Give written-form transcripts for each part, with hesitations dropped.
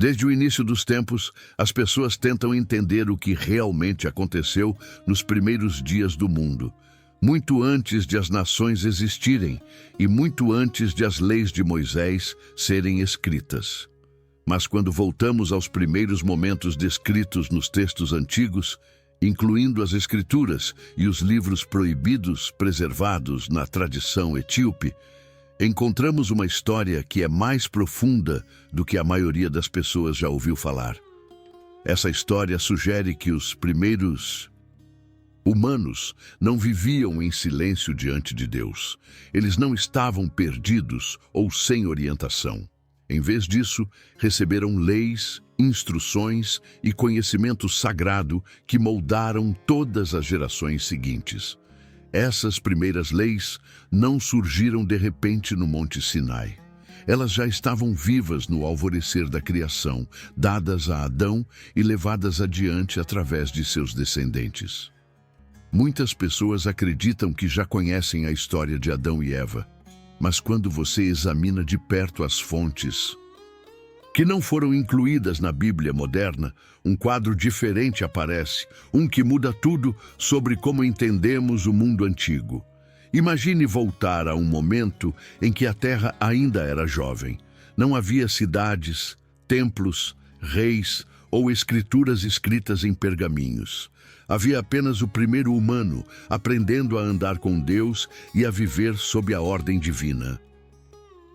Desde o início dos tempos, as pessoas tentam entender o que realmente aconteceu nos primeiros dias do mundo, muito antes de as nações existirem e muito antes de as leis de Moisés serem escritas. Mas quando voltamos aos primeiros momentos descritos nos textos antigos, incluindo as Escrituras e os livros proibidos preservados na tradição etíope, encontramos uma história que é mais profunda do que a maioria das pessoas já ouviu falar. Essa história sugere que os primeiros humanos não viviam em silêncio diante de Deus. Eles não estavam perdidos ou sem orientação. Em vez disso, receberam leis, instruções e conhecimento sagrado que moldaram todas as gerações seguintes. Essas primeiras leis não surgiram de repente no Monte Sinai. Elas já estavam vivas no alvorecer da criação, dadas a Adão e levadas adiante através de seus descendentes. Muitas pessoas acreditam que já conhecem a história de Adão e Eva, mas quando você examina de perto as fontes que não foram incluídas na Bíblia moderna, um quadro diferente aparece, um que muda tudo sobre como entendemos o mundo antigo. Imagine voltar a um momento em que a Terra ainda era jovem. Não havia cidades, templos, reis ou escrituras escritas em pergaminhos. Havia apenas o primeiro humano aprendendo a andar com Deus e a viver sob a ordem divina.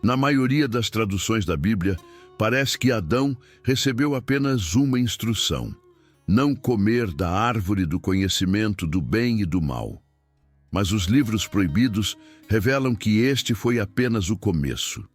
Na maioria das traduções da Bíblia, parece que Adão recebeu apenas uma instrução: não comer da árvore do conhecimento do bem e do mal. Mas os livros proibidos revelam que este foi apenas o começo.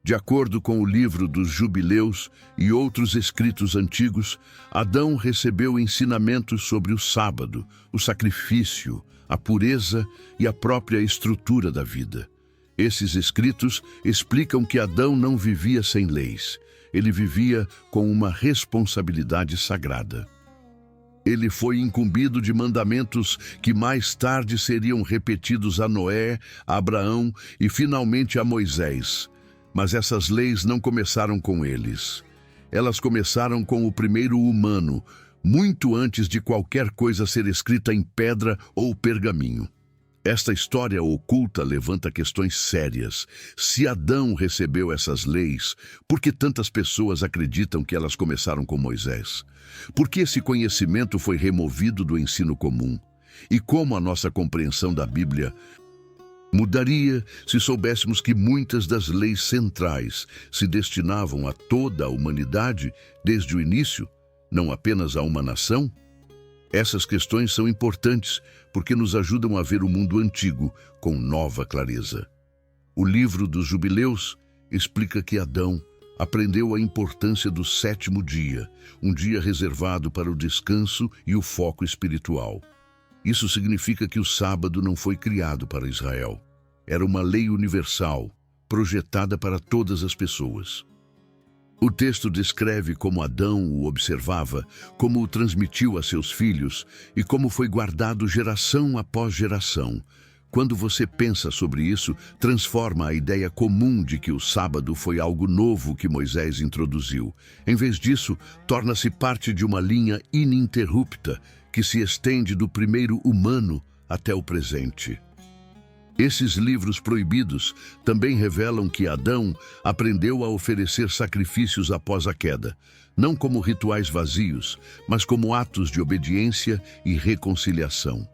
De acordo com o livro dos Jubileus e outros escritos antigos, Adão recebeu ensinamentos sobre o sábado, o sacrifício, a pureza e a própria estrutura da vida. Esses escritos explicam que Adão não vivia sem leis. Ele vivia com uma responsabilidade sagrada. Ele foi incumbido de mandamentos que mais tarde seriam repetidos a Noé, a Abraão e finalmente a Moisés. Mas essas leis não começaram com eles. Elas começaram com o primeiro humano, muito antes de qualquer coisa ser escrita em pedra ou pergaminho. Esta história oculta levanta questões sérias. Se Adão recebeu essas leis, por que tantas pessoas acreditam que elas começaram com Moisés? Por que esse conhecimento foi removido do ensino comum? E como a nossa compreensão da Bíblia mudaria se soubéssemos que muitas das leis centrais se destinavam a toda a humanidade desde o início, não apenas a uma nação? Essas questões são importantes porque nos ajudam a ver o mundo antigo com nova clareza. O livro dos Jubileus explica que Adão aprendeu a importância do sétimo dia, um dia reservado para o descanso e o foco espiritual. Isso significa que o sábado não foi criado para Israel. Era uma lei universal, projetada para todas as pessoas. O texto descreve como Adão o observava, como o transmitiu a seus filhos e como foi guardado geração após geração. Quando você pensa sobre isso, transforma a ideia comum de que o sábado foi algo novo que Moisés introduziu. Em vez disso, torna-se parte de uma linha ininterrupta que se estende do primeiro humano até o presente. Esses livros proibidos também revelam que Adão aprendeu a oferecer sacrifícios após a queda, não como rituais vazios, mas como atos de obediência e reconciliação.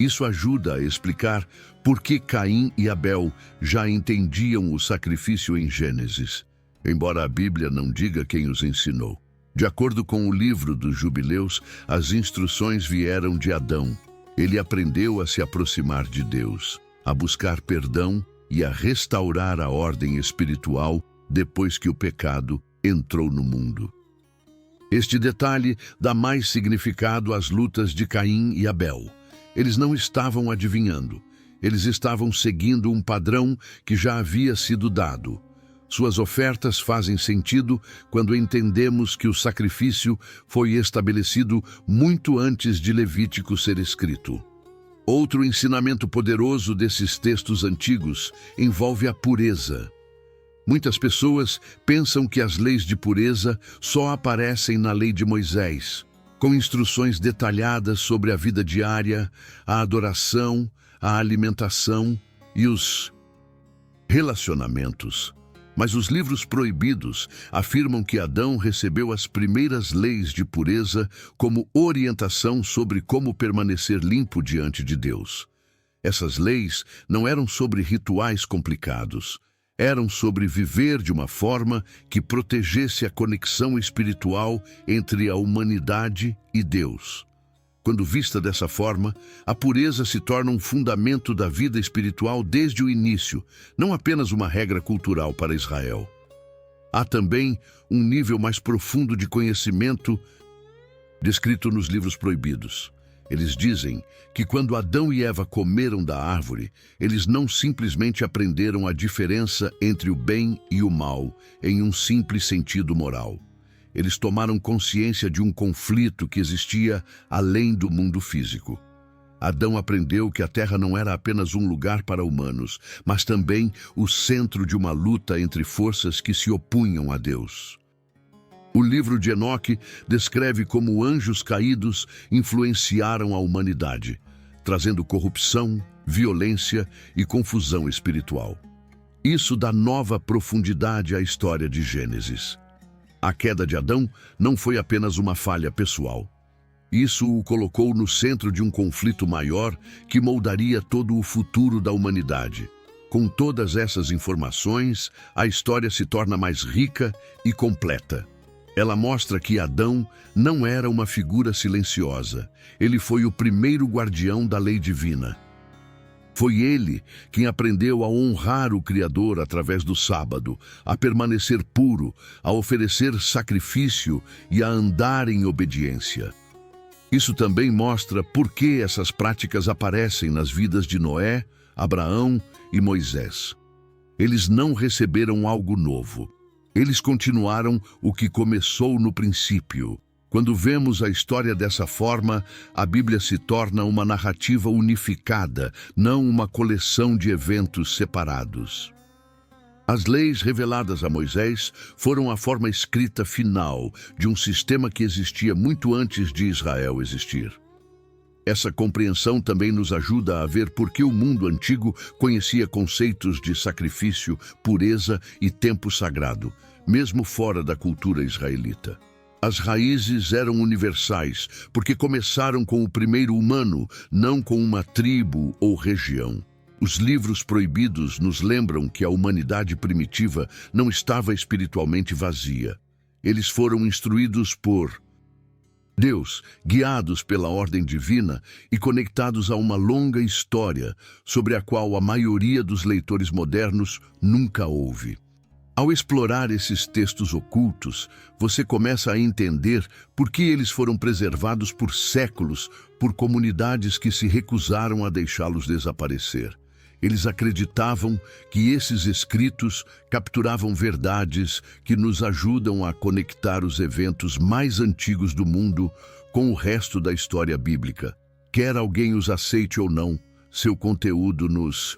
Isso ajuda a explicar por que Caim e Abel já entendiam o sacrifício em Gênesis, embora a Bíblia não diga quem os ensinou. De acordo com o livro dos Jubileus, as instruções vieram de Adão. Ele aprendeu a se aproximar de Deus, a buscar perdão e a restaurar a ordem espiritual depois que o pecado entrou no mundo. Este detalhe dá mais significado às lutas de Caim e Abel. Eles não estavam adivinhando, eles estavam seguindo um padrão que já havia sido dado. Suas ofertas fazem sentido quando entendemos que o sacrifício foi estabelecido muito antes de Levítico ser escrito. Outro ensinamento poderoso desses textos antigos envolve a pureza. Muitas pessoas pensam que as leis de pureza só aparecem na lei de Moisés, com instruções detalhadas sobre a vida diária, a adoração, a alimentação e os relacionamentos. Mas os livros proibidos afirmam que Adão recebeu as primeiras leis de pureza como orientação sobre como permanecer limpo diante de Deus. Essas leis não eram sobre rituais complicados, eram sobre viver de uma forma que protegesse a conexão espiritual entre a humanidade e Deus. Quando vista dessa forma, a pureza se torna um fundamento da vida espiritual desde o início, não apenas uma regra cultural para Israel. Há também um nível mais profundo de conhecimento descrito nos livros proibidos. Eles dizem que quando Adão e Eva comeram da árvore, eles não simplesmente aprenderam a diferença entre o bem e o mal em um simples sentido moral. Eles tomaram consciência de um conflito que existia além do mundo físico. Adão aprendeu que a terra não era apenas um lugar para humanos, mas também o centro de uma luta entre forças que se opunham a Deus. O livro de Enoque descreve como anjos caídos influenciaram a humanidade, trazendo corrupção, violência e confusão espiritual. Isso dá nova profundidade à história de Gênesis. A queda de Adão não foi apenas uma falha pessoal. Isso o colocou no centro de um conflito maior que moldaria todo o futuro da humanidade. Com todas essas informações, a história se torna mais rica e completa. Ela mostra que Adão não era uma figura silenciosa. Ele foi o primeiro guardião da lei divina. Foi ele quem aprendeu a honrar o Criador através do sábado, a permanecer puro, a oferecer sacrifício e a andar em obediência. Isso também mostra por que essas práticas aparecem nas vidas de Noé, Abraão e Moisés. Eles não receberam algo novo. Eles continuaram o que começou no princípio. Quando vemos a história dessa forma, a Bíblia se torna uma narrativa unificada, não uma coleção de eventos separados. As leis reveladas a Moisés foram a forma escrita final de um sistema que existia muito antes de Israel existir. Essa compreensão também nos ajuda a ver por que o mundo antigo conhecia conceitos de sacrifício, pureza e tempo sagrado, mesmo fora da cultura israelita. As raízes eram universais, porque começaram com o primeiro humano, não com uma tribo ou região. Os livros proibidos nos lembram que a humanidade primitiva não estava espiritualmente vazia. Eles foram instruídos por Deus, guiados pela ordem divina e conectados a uma longa história sobre a qual a maioria dos leitores modernos nunca ouve. Ao explorar esses textos ocultos, você começa a entender por que eles foram preservados por séculos por comunidades que se recusaram a deixá-los desaparecer. Eles acreditavam que esses escritos capturavam verdades que nos ajudam a conectar os eventos mais antigos do mundo com o resto da história bíblica. Quer alguém os aceite ou não, seu conteúdo nos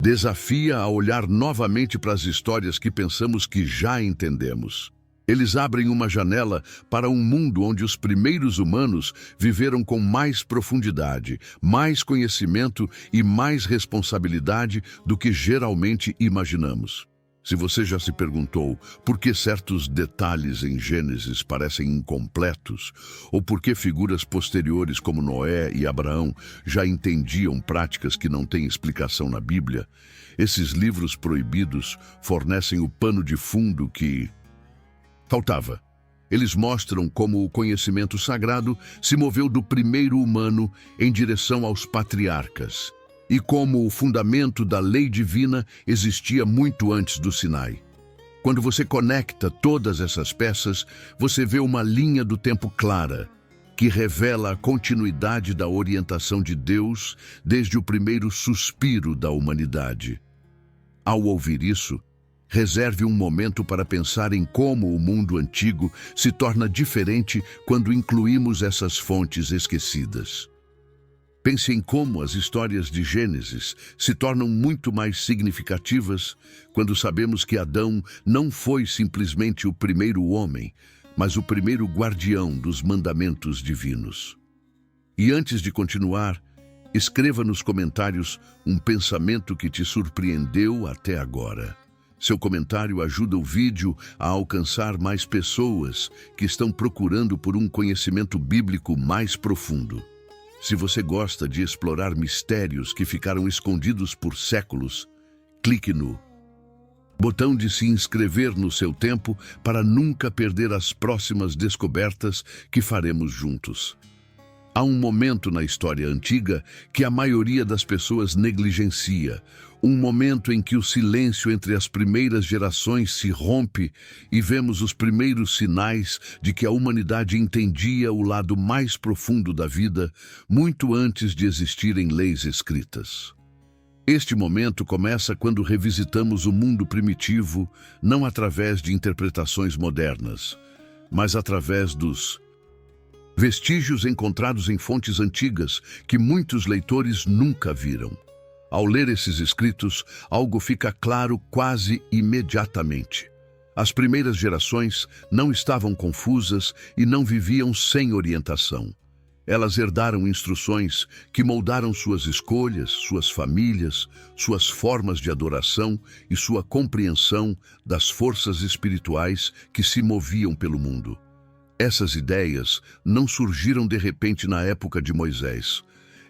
desafia a olhar novamente para as histórias que pensamos que já entendemos. Eles abrem uma janela para um mundo onde os primeiros humanos viveram com mais profundidade, mais conhecimento e mais responsabilidade do que geralmente imaginamos. Se você já se perguntou por que certos detalhes em Gênesis parecem incompletos, ou por que figuras posteriores como Noé e Abraão já entendiam práticas que não têm explicação na Bíblia, esses livros proibidos fornecem o pano de fundo que faltava. Eles mostram como o conhecimento sagrado se moveu do primeiro humano em direção aos patriarcas, e como o fundamento da lei divina existia muito antes do Sinai. Quando você conecta todas essas peças, você vê uma linha do tempo clara, que revela a continuidade da orientação de Deus desde o primeiro suspiro da humanidade. Ao ouvir isso, reserve um momento para pensar em como o mundo antigo se torna diferente quando incluímos essas fontes esquecidas. Pense em como as histórias de Gênesis se tornam muito mais significativas quando sabemos que Adão não foi simplesmente o primeiro homem, mas o primeiro guardião dos mandamentos divinos. E antes de continuar, escreva nos comentários um pensamento que te surpreendeu até agora. Seu comentário ajuda o vídeo a alcançar mais pessoas que estão procurando por um conhecimento bíblico mais profundo. Se você gosta de explorar mistérios que ficaram escondidos por séculos, clique no botão de se inscrever no seu tempo para nunca perder as próximas descobertas que faremos juntos. Há um momento na história antiga que a maioria das pessoas negligencia, um momento em que o silêncio entre as primeiras gerações se rompe e vemos os primeiros sinais de que a humanidade entendia o lado mais profundo da vida muito antes de existirem leis escritas. Este momento começa quando revisitamos o mundo primitivo, não através de interpretações modernas, mas através dos vestígios encontrados em fontes antigas que muitos leitores nunca viram. Ao ler esses escritos, algo fica claro quase imediatamente. As primeiras gerações não estavam confusas e não viviam sem orientação. Elas herdaram instruções que moldaram suas escolhas, suas famílias, suas formas de adoração e sua compreensão das forças espirituais que se moviam pelo mundo. Essas ideias não surgiram de repente na época de Moisés.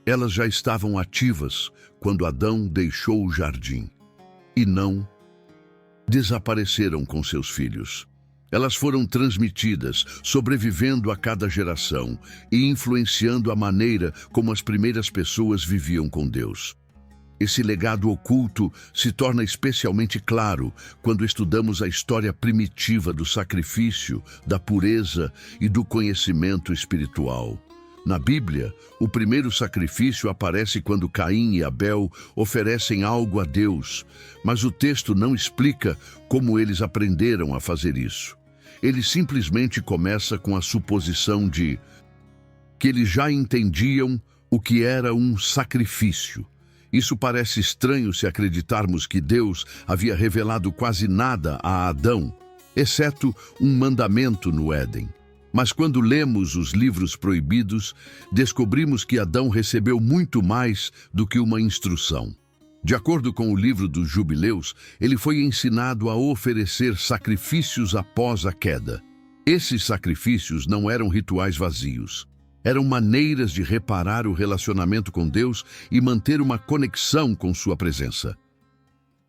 Elas já estavam ativas quando Adão deixou o jardim. E não desapareceram com seus filhos. Elas foram transmitidas, sobrevivendo a cada geração e influenciando a maneira como as primeiras pessoas viviam com Deus. Esse legado oculto se torna especialmente claro quando estudamos a história primitiva do sacrifício, da pureza e do conhecimento espiritual. Na Bíblia, o primeiro sacrifício aparece quando Caim e Abel oferecem algo a Deus, mas o texto não explica como eles aprenderam a fazer isso. Ele simplesmente começa com a suposição de que eles já entendiam o que era um sacrifício. Isso parece estranho se acreditarmos que Deus havia revelado quase nada a Adão, exceto um mandamento no Éden. Mas quando lemos os livros proibidos, descobrimos que Adão recebeu muito mais do que uma instrução. De acordo com o livro dos Jubileus, ele foi ensinado a oferecer sacrifícios após a queda. Esses sacrifícios não eram rituais vazios. Eram maneiras de reparar o relacionamento com Deus e manter uma conexão com sua presença.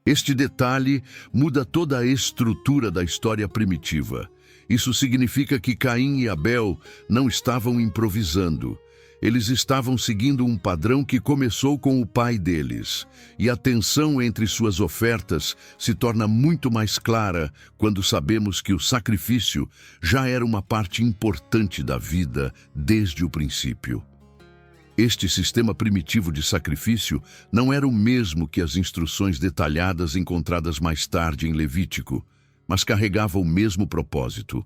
Este detalhe muda toda a estrutura da história primitiva. Isso significa que Caim e Abel não estavam improvisando. Eles estavam seguindo um padrão que começou com o pai deles. E a tensão entre suas ofertas se torna muito mais clara quando sabemos que o sacrifício já era uma parte importante da vida desde o princípio. Este sistema primitivo de sacrifício não era o mesmo que as instruções detalhadas encontradas mais tarde em Levítico, mas carregava o mesmo propósito: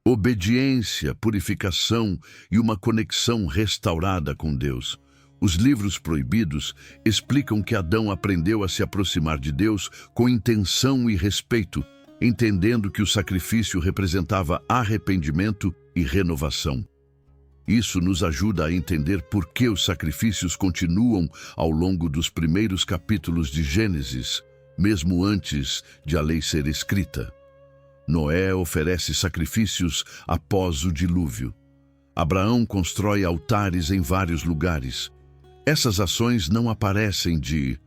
obediência, purificação e uma conexão restaurada com Deus. Os livros proibidos explicam que Adão aprendeu a se aproximar de Deus com intenção e respeito, entendendo que o sacrifício representava arrependimento e renovação. Isso nos ajuda a entender por que os sacrifícios continuam ao longo dos primeiros capítulos de Gênesis, mesmo antes de a lei ser escrita. Noé oferece sacrifícios após o dilúvio. Abraão constrói altares em vários lugares. Essas ações não aparecem de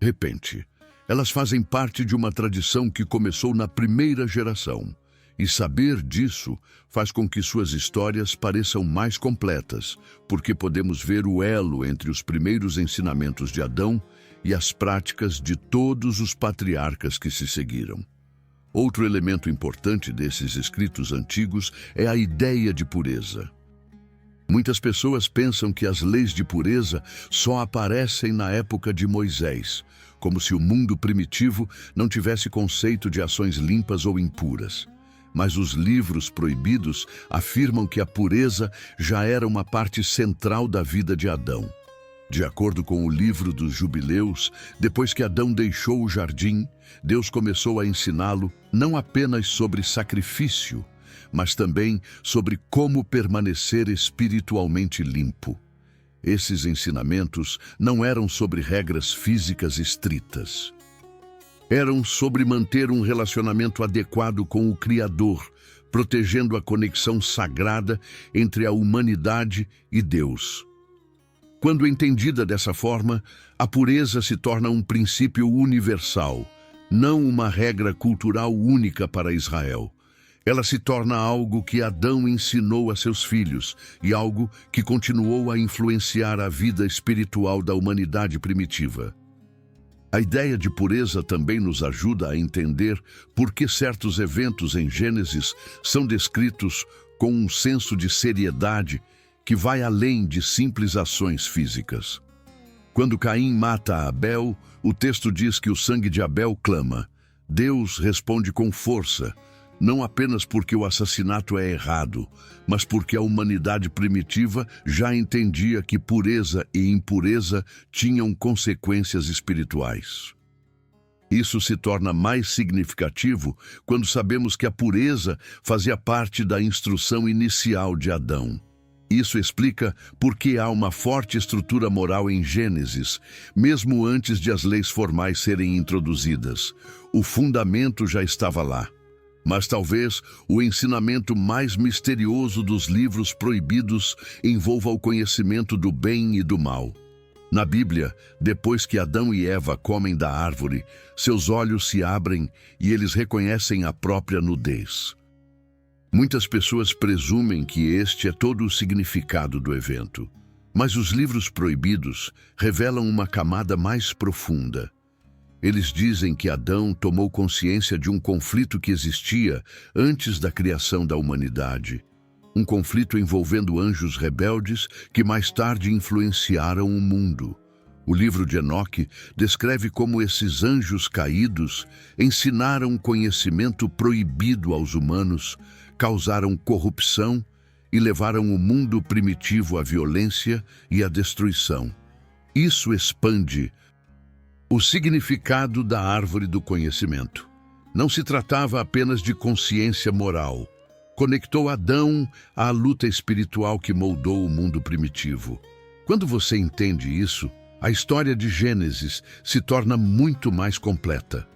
repente. Elas fazem parte de uma tradição que começou na primeira geração. E saber disso faz com que suas histórias pareçam mais completas, porque podemos ver o elo entre os primeiros ensinamentos de Adão e as práticas de todos os patriarcas que se seguiram. Outro elemento importante desses escritos antigos é a ideia de pureza. Muitas pessoas pensam que as leis de pureza só aparecem na época de Moisés, como se o mundo primitivo não tivesse conceito de ações limpas ou impuras. mas os livros proibidos afirmam que a pureza já era uma parte central da vida de Adão. De acordo com o livro dos Jubileus, depois que Adão deixou o jardim, Deus começou a ensiná-lo não apenas sobre sacrifício, mas também sobre como permanecer espiritualmente limpo. Esses ensinamentos não eram sobre regras físicas estritas. Eram sobre manter um relacionamento adequado com o Criador, protegendo a conexão sagrada entre a humanidade e Deus. Quando entendida dessa forma, a pureza se torna um princípio universal, não uma regra cultural única para Israel. Ela se torna algo que Adão ensinou a seus filhos e algo que continuou a influenciar a vida espiritual da humanidade primitiva. A ideia de pureza também nos ajuda a entender por que certos eventos em Gênesis são descritos com um senso de seriedade que vai além de simples ações físicas. Quando Caim mata Abel, o texto diz que o sangue de Abel clama. Deus responde com força, não apenas porque o assassinato é errado, mas porque a humanidade primitiva já entendia que pureza e impureza tinham consequências espirituais. Isso se torna mais significativo quando sabemos que a pureza fazia parte da instrução inicial de Adão. Isso explica por que há uma forte estrutura moral em Gênesis, mesmo antes de as leis formais serem introduzidas. O fundamento já estava lá. Mas talvez o ensinamento mais misterioso dos livros proibidos envolva o conhecimento do bem e do mal. Na Bíblia, depois que Adão e Eva comem da árvore, seus olhos se abrem e eles reconhecem a própria nudez. Muitas pessoas presumem que este é todo o significado do evento, mas os livros proibidos revelam uma camada mais profunda. Eles dizem que Adão tomou consciência de um conflito que existia antes da criação da humanidade. Um conflito envolvendo anjos rebeldes que mais tarde influenciaram o mundo. O livro de Enoque descreve como esses anjos caídos ensinaram conhecimento proibido aos humanos, causaram corrupção e levaram o mundo primitivo à violência e à destruição. Isso expande o significado da árvore do conhecimento. Não se tratava apenas de consciência moral. Conectou Adão à luta espiritual que moldou o mundo primitivo. Quando você entende isso, a história de Gênesis se torna muito mais completa.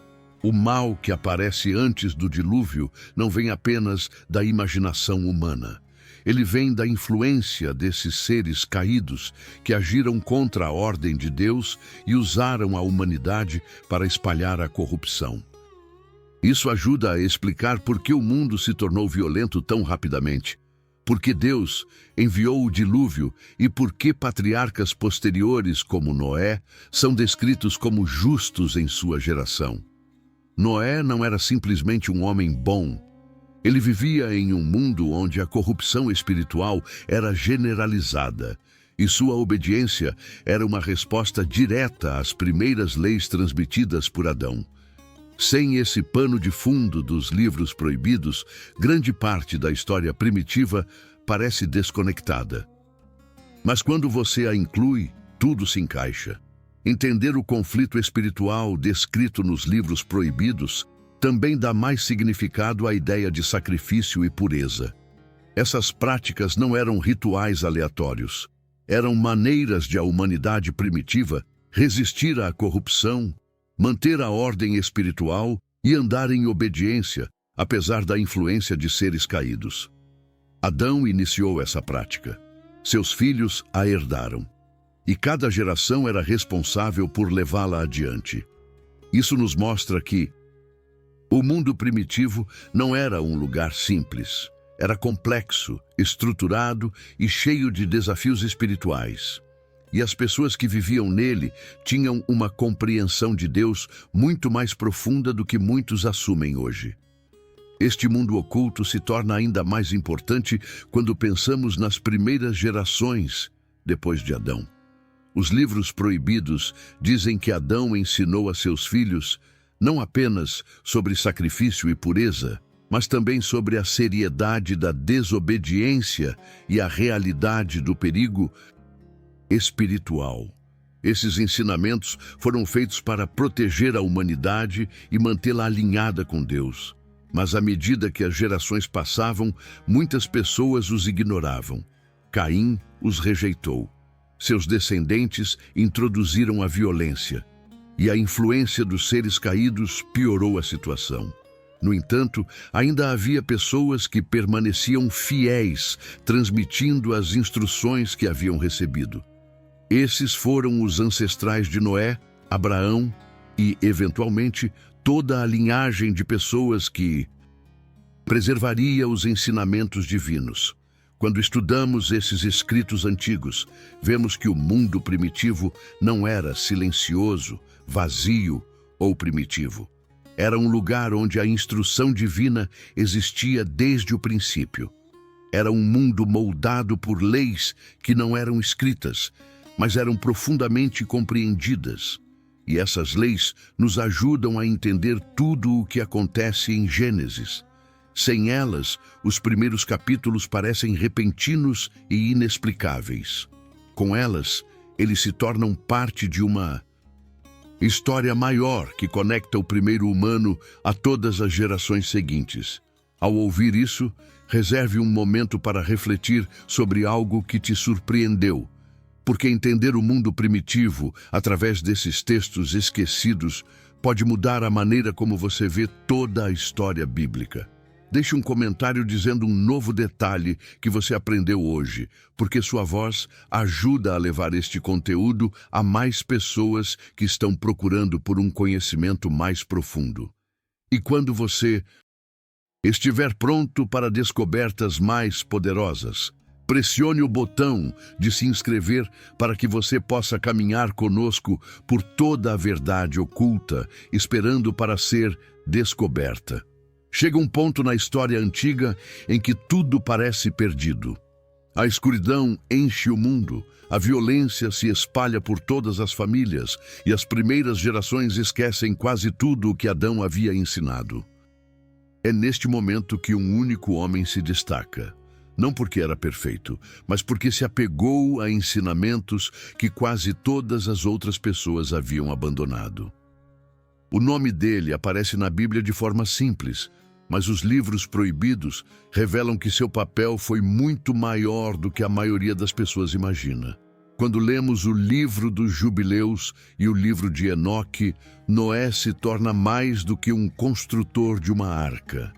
O mal que aparece antes do dilúvio não vem apenas da imaginação humana. Ele vem da influência desses seres caídos que agiram contra a ordem de Deus e usaram a humanidade para espalhar a corrupção. Isso ajuda a explicar por que o mundo se tornou violento tão rapidamente, por que Deus enviou o dilúvio e por que patriarcas posteriores como Noé são descritos como justos em sua geração. Noé não era simplesmente um homem bom. Ele vivia em um mundo onde a corrupção espiritual era generalizada e sua obediência era uma resposta direta às primeiras leis transmitidas por Adão. Sem esse pano de fundo dos livros proibidos, grande parte da história primitiva parece desconectada. Mas quando você a inclui, tudo se encaixa. Entender o conflito espiritual descrito nos livros proibidos também dá mais significado à ideia de sacrifício e pureza. Essas práticas não eram rituais aleatórios. Eram maneiras de a humanidade primitiva resistir à corrupção, manter a ordem espiritual e andar em obediência, apesar da influência de seres caídos. Adão iniciou essa prática. Seus filhos a herdaram. E cada geração era responsável por levá-la adiante. Isso nos mostra que o mundo primitivo não era um lugar simples. Era complexo, estruturado e cheio de desafios espirituais. E as pessoas que viviam nele tinham uma compreensão de Deus muito mais profunda do que muitos assumem hoje. Este mundo oculto se torna ainda mais importante quando pensamos nas primeiras gerações depois de Adão. Os livros proibidos dizem que Adão ensinou a seus filhos não apenas sobre sacrifício e pureza, mas também sobre a seriedade da desobediência e a realidade do perigo espiritual. Esses ensinamentos foram feitos para proteger a humanidade e mantê-la alinhada com Deus. Mas à medida que as gerações passavam, muitas pessoas os ignoravam. Caim os rejeitou. Seus descendentes introduziram a violência, e a influência dos seres caídos piorou a situação. No entanto, ainda havia pessoas que permaneciam fiéis, transmitindo as instruções que haviam recebido. Esses foram os ancestrais de Noé, Abraão e, eventualmente, toda a linhagem de pessoas que preservaria os ensinamentos divinos. Quando estudamos esses escritos antigos, vemos que o mundo primitivo não era silencioso, vazio ou primitivo. Era um lugar onde a instrução divina existia desde o princípio. Era um mundo moldado por leis que não eram escritas, mas eram profundamente compreendidas. E essas leis nos ajudam a entender tudo o que acontece em Gênesis. Sem elas, os primeiros capítulos parecem repentinos e inexplicáveis. Com elas, eles se tornam parte de uma história maior que conecta o primeiro humano a todas as gerações seguintes. Ao ouvir isso, reserve um momento para refletir sobre algo que te surpreendeu, porque entender o mundo primitivo através desses textos esquecidos pode mudar a maneira como você vê toda a história bíblica. Deixe um comentário dizendo um novo detalhe que você aprendeu hoje, porque sua voz ajuda a levar este conteúdo a mais pessoas que estão procurando por um conhecimento mais profundo. E quando você estiver pronto para descobertas mais poderosas, pressione o botão de se inscrever para que você possa caminhar conosco por toda a verdade oculta, esperando para ser descoberta. Chega um ponto na história antiga em que tudo parece perdido. A escuridão enche o mundo, a violência se espalha por todas as famílias e as primeiras gerações esquecem quase tudo o que Adão havia ensinado. É neste momento que um único homem se destaca. Não porque era perfeito, mas porque se apegou a ensinamentos que quase todas as outras pessoas haviam abandonado. O nome dele aparece na Bíblia de forma simples, mas os livros proibidos revelam que seu papel foi muito maior do que a maioria das pessoas imagina. Quando lemos o livro dos Jubileus e o livro de Enoque, Noé se torna mais do que um construtor de uma arca.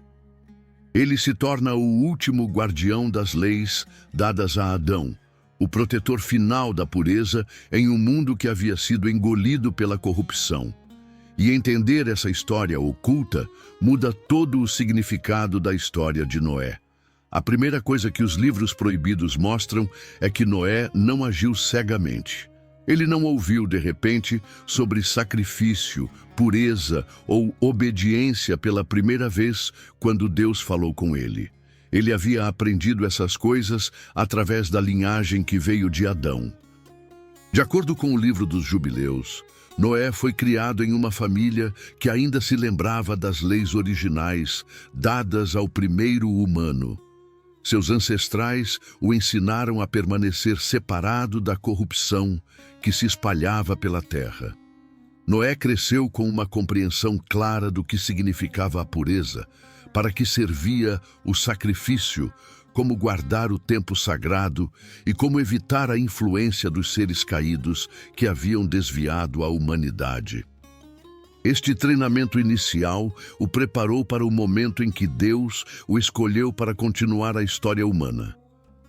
Ele se torna o último guardião das leis dadas a Adão, o protetor final da pureza em um mundo que havia sido engolido pela corrupção. E entender essa história oculta muda todo o significado da história de Noé. A primeira coisa que os livros proibidos mostram é que Noé não agiu cegamente. Ele não ouviu, de repente, sobre sacrifício, pureza ou obediência pela primeira vez quando Deus falou com ele. Ele havia aprendido essas coisas através da linhagem que veio de Adão. De acordo com o livro dos Jubileus, Noé foi criado em uma família que ainda se lembrava das leis originais dadas ao primeiro humano. Seus ancestrais o ensinaram a permanecer separado da corrupção que se espalhava pela terra. Noé cresceu com uma compreensão clara do que significava a pureza, para que servia o sacrifício, como guardar o tempo sagrado e como evitar a influência dos seres caídos que haviam desviado a humanidade. Este treinamento inicial o preparou para o momento em que Deus o escolheu para continuar a história humana.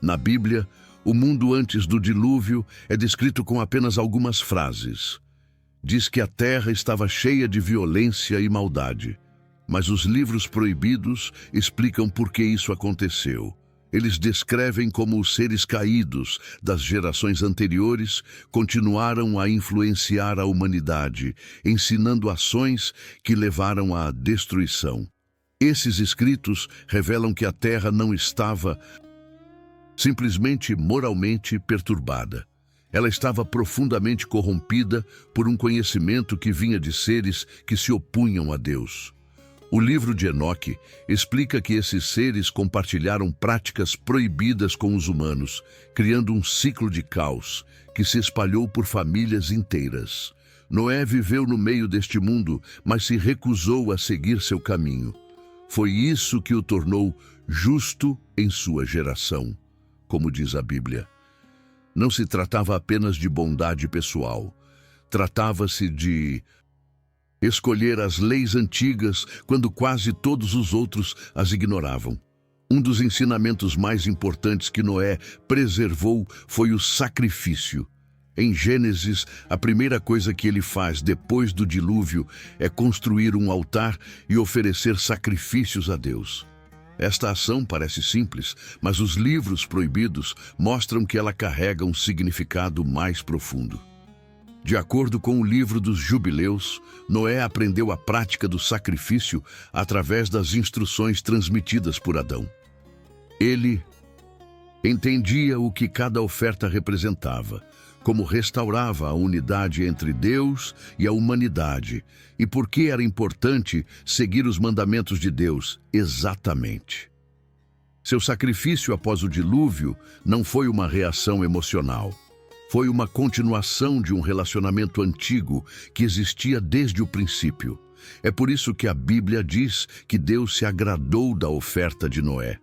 Na Bíblia, o mundo antes do dilúvio é descrito com apenas algumas frases. Diz que a terra estava cheia de violência e maldade, mas os livros proibidos explicam por que isso aconteceu. Eles descrevem como os seres caídos das gerações anteriores continuaram a influenciar a humanidade, ensinando ações que levaram à destruição. Esses escritos revelam que a Terra não estava simplesmente moralmente perturbada. Ela estava profundamente corrompida por um conhecimento que vinha de seres que se opunham a Deus. O livro de Enoque explica que esses seres compartilharam práticas proibidas com os humanos, criando um ciclo de caos que se espalhou por famílias inteiras. Noé viveu no meio deste mundo, mas se recusou a seguir seu caminho. Foi isso que o tornou justo em sua geração, como diz a Bíblia. Não se tratava apenas de bondade pessoal. Tratava-se de escolher as leis antigas quando quase todos os outros as ignoravam. Um dos ensinamentos mais importantes que Noé preservou foi o sacrifício. Em Gênesis, a primeira coisa que ele faz depois do dilúvio é construir um altar e oferecer sacrifícios a Deus. Esta ação parece simples, mas os livros proibidos mostram que ela carrega um significado mais profundo. De acordo com o livro dos Jubileus, Noé aprendeu a prática do sacrifício através das instruções transmitidas por Adão. Ele entendia o que cada oferta representava, como restaurava a unidade entre Deus e a humanidade, e por que era importante seguir os mandamentos de Deus exatamente. Seu sacrifício após o dilúvio não foi uma reação emocional. Foi uma continuação de um relacionamento antigo que existia desde o princípio. É por isso que a Bíblia diz que Deus se agradou da oferta de Noé.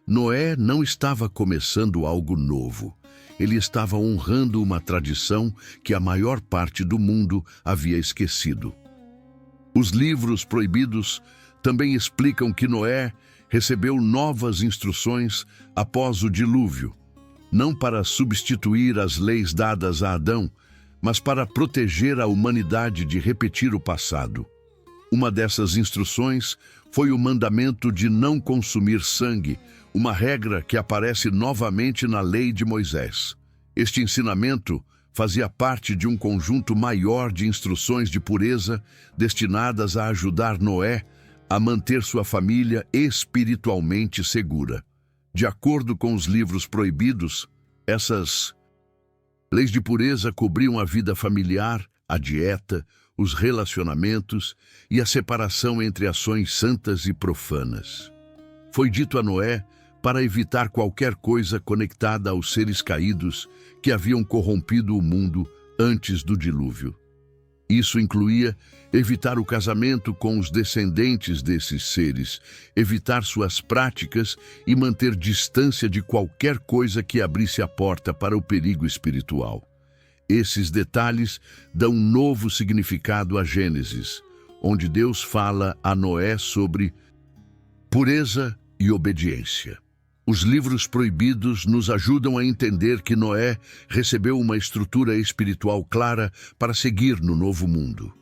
Noé não estava começando algo novo. Ele estava honrando uma tradição que a maior parte do mundo havia esquecido. Os livros proibidos também explicam que Noé recebeu novas instruções após o dilúvio, não para substituir as leis dadas a Adão, mas para proteger a humanidade de repetir o passado. Uma dessas instruções foi o mandamento de não consumir sangue, uma regra que aparece novamente na lei de Moisés. Este ensinamento fazia parte de um conjunto maior de instruções de pureza destinadas a ajudar Noé a manter sua família espiritualmente segura. De acordo com os livros proibidos, essas leis de pureza cobriam a vida familiar, a dieta, os relacionamentos e a separação entre ações santas e profanas. Foi dito a Noé para evitar qualquer coisa conectada aos seres caídos que haviam corrompido o mundo antes do dilúvio. Isso incluía evitar o casamento com os descendentes desses seres, evitar suas práticas e manter distância de qualquer coisa que abrisse a porta para o perigo espiritual. Esses detalhes dão um novo significado a Gênesis, onde Deus fala a Noé sobre pureza e obediência. Os livros proibidos nos ajudam a entender que Noé recebeu uma estrutura espiritual clara para seguir no novo mundo.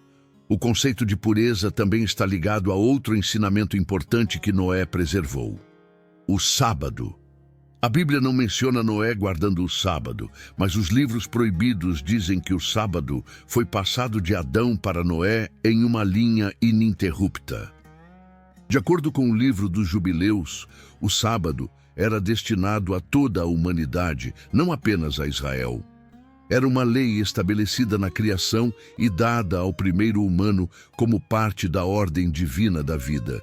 O conceito de pureza também está ligado a outro ensinamento importante que Noé preservou: o sábado. A Bíblia não menciona Noé guardando o sábado, mas os livros proibidos dizem que o sábado foi passado de Adão para Noé em uma linha ininterrupta. De acordo com o livro dos Jubileus, o sábado era destinado a toda a humanidade, não apenas a Israel. Era uma lei estabelecida na criação e dada ao primeiro humano como parte da ordem divina da vida.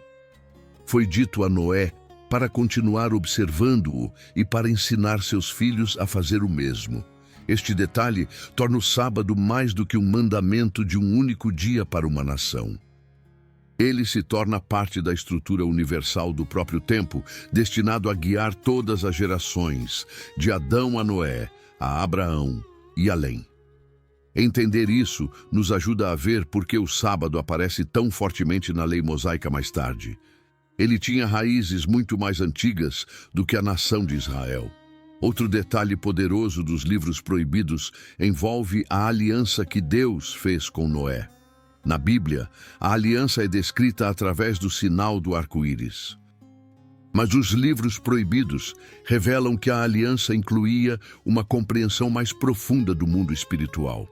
Foi dito a Noé para continuar observando-o e para ensinar seus filhos a fazer o mesmo. Este detalhe torna o sábado mais do que um mandamento de um único dia para uma nação. Ele se torna parte da estrutura universal do próprio tempo, destinado a guiar todas as gerações, de Adão a Noé, a Abraão e além. Entender isso nos ajuda a ver por que o sábado aparece tão fortemente na lei mosaica mais tarde. Ele tinha raízes muito mais antigas do que a nação de Israel. Outro detalhe poderoso dos livros proibidos envolve a aliança que Deus fez com Noé. Na Bíblia, a aliança é descrita através do sinal do arco-íris. Mas os livros proibidos revelam que a aliança incluía uma compreensão mais profunda do mundo espiritual.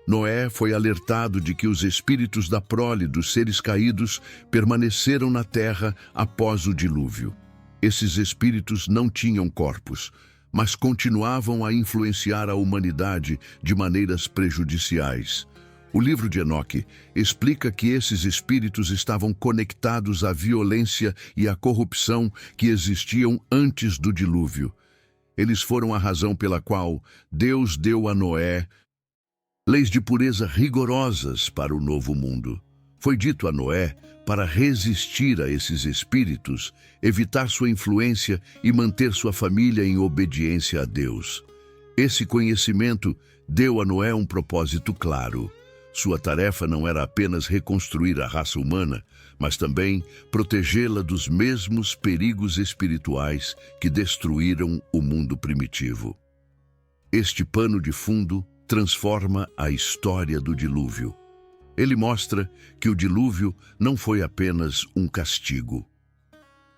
Noé foi alertado de que os espíritos da prole dos seres caídos permaneceram na terra após o dilúvio. Esses espíritos não tinham corpos, mas continuavam a influenciar a humanidade de maneiras prejudiciais. O livro de Enoque explica que esses espíritos estavam conectados à violência e à corrupção que existiam antes do dilúvio. Eles foram a razão pela qual Deus deu a Noé leis de pureza rigorosas para o novo mundo. Foi dito a Noé para resistir a esses espíritos, evitar sua influência e manter sua família em obediência a Deus. Esse conhecimento deu a Noé um propósito claro. Sua tarefa não era apenas reconstruir a raça humana, mas também protegê-la dos mesmos perigos espirituais que destruíram o mundo primitivo. Este pano de fundo transforma a história do dilúvio. Ele mostra que o dilúvio não foi apenas um castigo.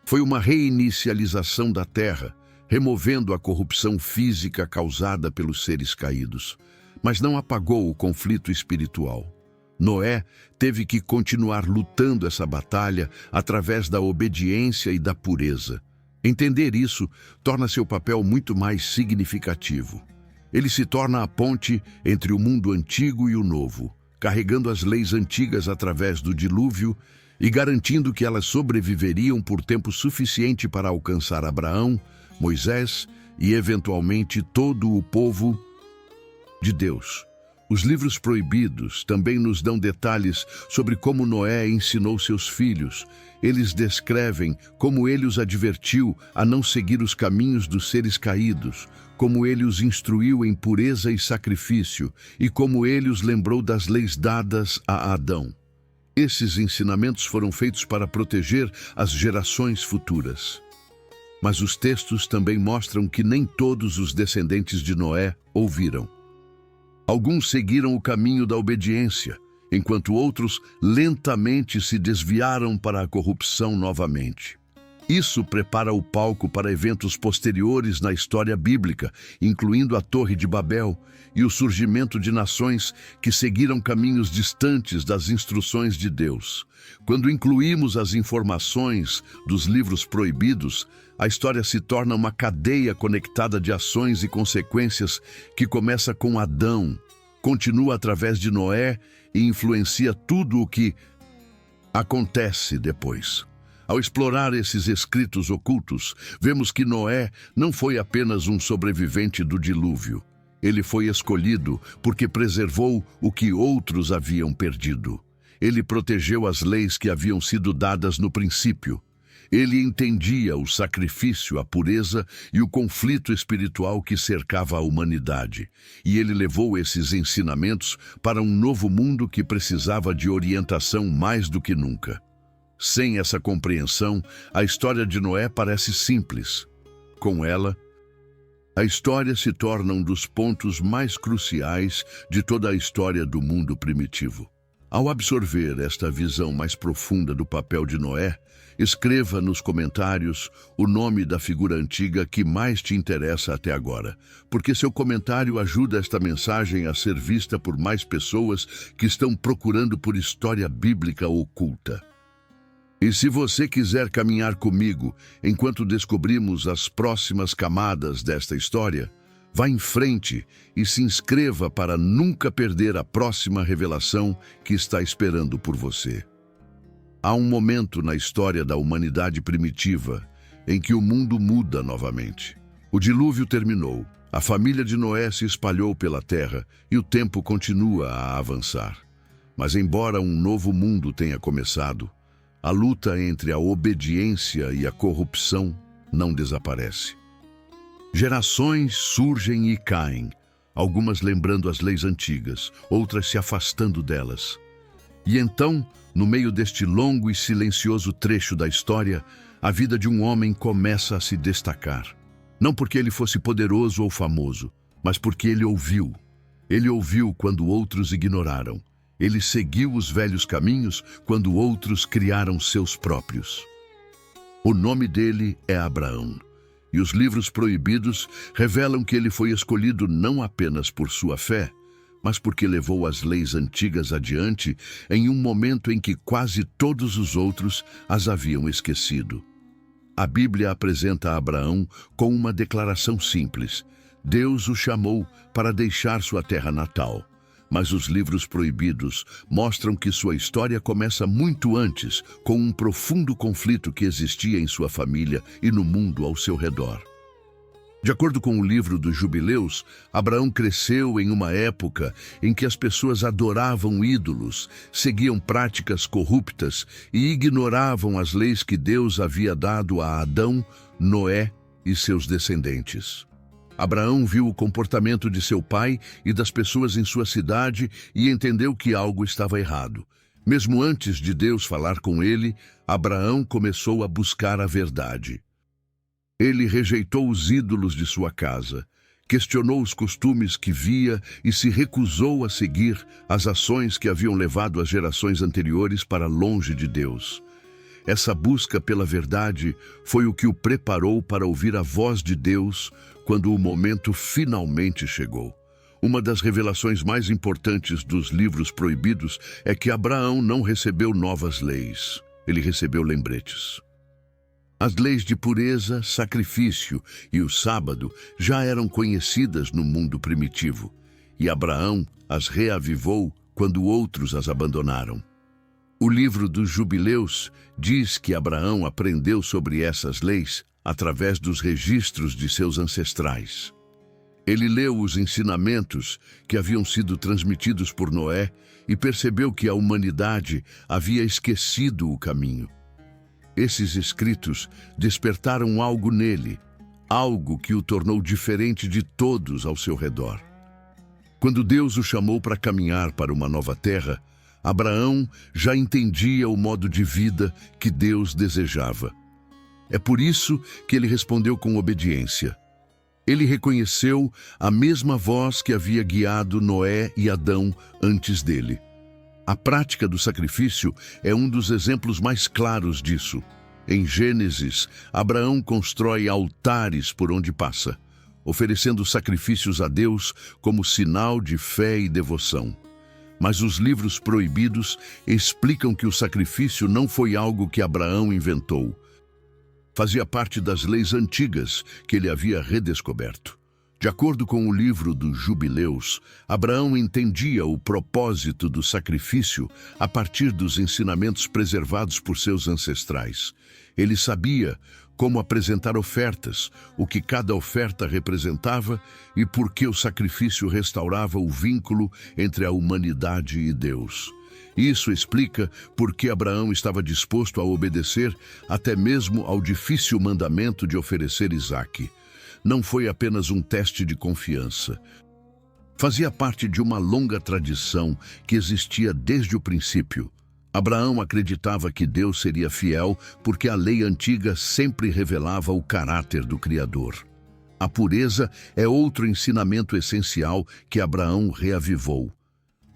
Foi uma reinicialização da terra, removendo a corrupção física causada pelos seres caídos, mas não apagou o conflito espiritual. Noé teve que continuar lutando essa batalha através da obediência e da pureza. Entender isso torna seu papel muito mais significativo. Ele se torna a ponte entre o mundo antigo e o novo, carregando as leis antigas através do dilúvio e garantindo que elas sobreviveriam por tempo suficiente para alcançar Abraão, Moisés e, eventualmente, todo o povo de Deus. Os livros proibidos também nos dão detalhes sobre como Noé ensinou seus filhos. Eles descrevem como ele os advertiu a não seguir os caminhos dos seres caídos, como ele os instruiu em pureza e sacrifício, e como ele os lembrou das leis dadas a Adão. Esses ensinamentos foram feitos para proteger as gerações futuras. Mas os textos também mostram que nem todos os descendentes de Noé ouviram. Alguns seguiram o caminho da obediência, enquanto outros lentamente se desviaram para a corrupção novamente. Isso prepara o palco para eventos posteriores na história bíblica, incluindo a Torre de Babel e o surgimento de nações que seguiram caminhos distantes das instruções de Deus. Quando incluímos as informações dos livros proibidos, a história se torna uma cadeia conectada de ações e consequências que começa com Adão, continua através de Noé e influencia tudo o que acontece depois. Ao explorar esses escritos ocultos, vemos que Noé não foi apenas um sobrevivente do dilúvio. Ele foi escolhido porque preservou o que outros haviam perdido. Ele protegeu as leis que haviam sido dadas no princípio. Ele entendia o sacrifício, a pureza e o conflito espiritual que cercava a humanidade. E ele levou esses ensinamentos para um novo mundo que precisava de orientação mais do que nunca. Sem essa compreensão, a história de Noé parece simples. Com ela, a história se torna um dos pontos mais cruciais de toda a história do mundo primitivo. Ao absorver esta visão mais profunda do papel de Noé, escreva nos comentários o nome da figura antiga que mais te interessa até agora, porque seu comentário ajuda esta mensagem a ser vista por mais pessoas que estão procurando por história bíblica oculta. E se você quiser caminhar comigo enquanto descobrimos as próximas camadas desta história, vá em frente e se inscreva para nunca perder a próxima revelação que está esperando por você. Há um momento na história da humanidade primitiva em que o mundo muda novamente. O dilúvio terminou, a família de Noé se espalhou pela terra e o tempo continua a avançar. Mas embora um novo mundo tenha começado, a luta entre a obediência e a corrupção não desaparece. Gerações surgem e caem, algumas lembrando as leis antigas, outras se afastando delas. E então, no meio deste longo e silencioso trecho da história, a vida de um homem começa a se destacar. Não porque ele fosse poderoso ou famoso, mas porque ele ouviu. Ele ouviu quando outros ignoraram. Ele seguiu os velhos caminhos quando outros criaram seus próprios. O nome dele é Abraão. E os livros proibidos revelam que ele foi escolhido não apenas por sua fé, mas porque levou as leis antigas adiante em um momento em que quase todos os outros as haviam esquecido. A Bíblia apresenta Abraão com uma declaração simples. Deus o chamou para deixar sua terra natal, Mas os livros proibidos mostram que sua história começa muito antes, com um profundo conflito que existia em sua família e no mundo ao seu redor. De acordo com o livro dos Jubileus, Abraão cresceu em uma época em que as pessoas adoravam ídolos, seguiam práticas corruptas e ignoravam as leis que Deus havia dado a Adão, Noé e seus descendentes. Abraão viu o comportamento de seu pai e das pessoas em sua cidade e entendeu que algo estava errado. Mesmo antes de Deus falar com ele, Abraão começou a buscar a verdade. Ele rejeitou os ídolos de sua casa, questionou os costumes que via e se recusou a seguir as ações que haviam levado as gerações anteriores para longe de Deus. Essa busca pela verdade foi o que o preparou para ouvir a voz de Deus quando o momento finalmente chegou. Uma das revelações mais importantes dos livros proibidos é que Abraão não recebeu novas leis, ele recebeu lembretes. As leis de pureza, sacrifício e o sábado já eram conhecidas no mundo primitivo, e Abraão as reavivou quando outros as abandonaram. O livro dos Jubileus diz que Abraão aprendeu sobre essas leis através dos registros de seus ancestrais. Ele leu os ensinamentos que haviam sido transmitidos por Noé e percebeu que a humanidade havia esquecido o caminho. Esses escritos despertaram algo nele, algo que o tornou diferente de todos ao seu redor. Quando Deus o chamou para caminhar para uma nova terra, Abraão já entendia o modo de vida que Deus desejava. É por isso que ele respondeu com obediência. Ele reconheceu a mesma voz que havia guiado Noé e Adão antes dele. A prática do sacrifício é um dos exemplos mais claros disso. Em Gênesis, Abraão constrói altares por onde passa, oferecendo sacrifícios a Deus como sinal de fé e devoção. Mas os livros proibidos explicam que o sacrifício não foi algo que Abraão inventou. Fazia parte das leis antigas que ele havia redescoberto. De acordo com o livro dos Jubileus, Abraão entendia o propósito do sacrifício a partir dos ensinamentos preservados por seus ancestrais. Ele sabia como apresentar ofertas, o que cada oferta representava e por que o sacrifício restaurava o vínculo entre a humanidade e Deus. Isso explica por que Abraão estava disposto a obedecer até mesmo ao difícil mandamento de oferecer Isaque. Não foi apenas um teste de confiança. Fazia parte de uma longa tradição que existia desde o princípio. Abraão acreditava que Deus seria fiel porque a lei antiga sempre revelava o caráter do Criador. A pureza é outro ensinamento essencial que Abraão reavivou.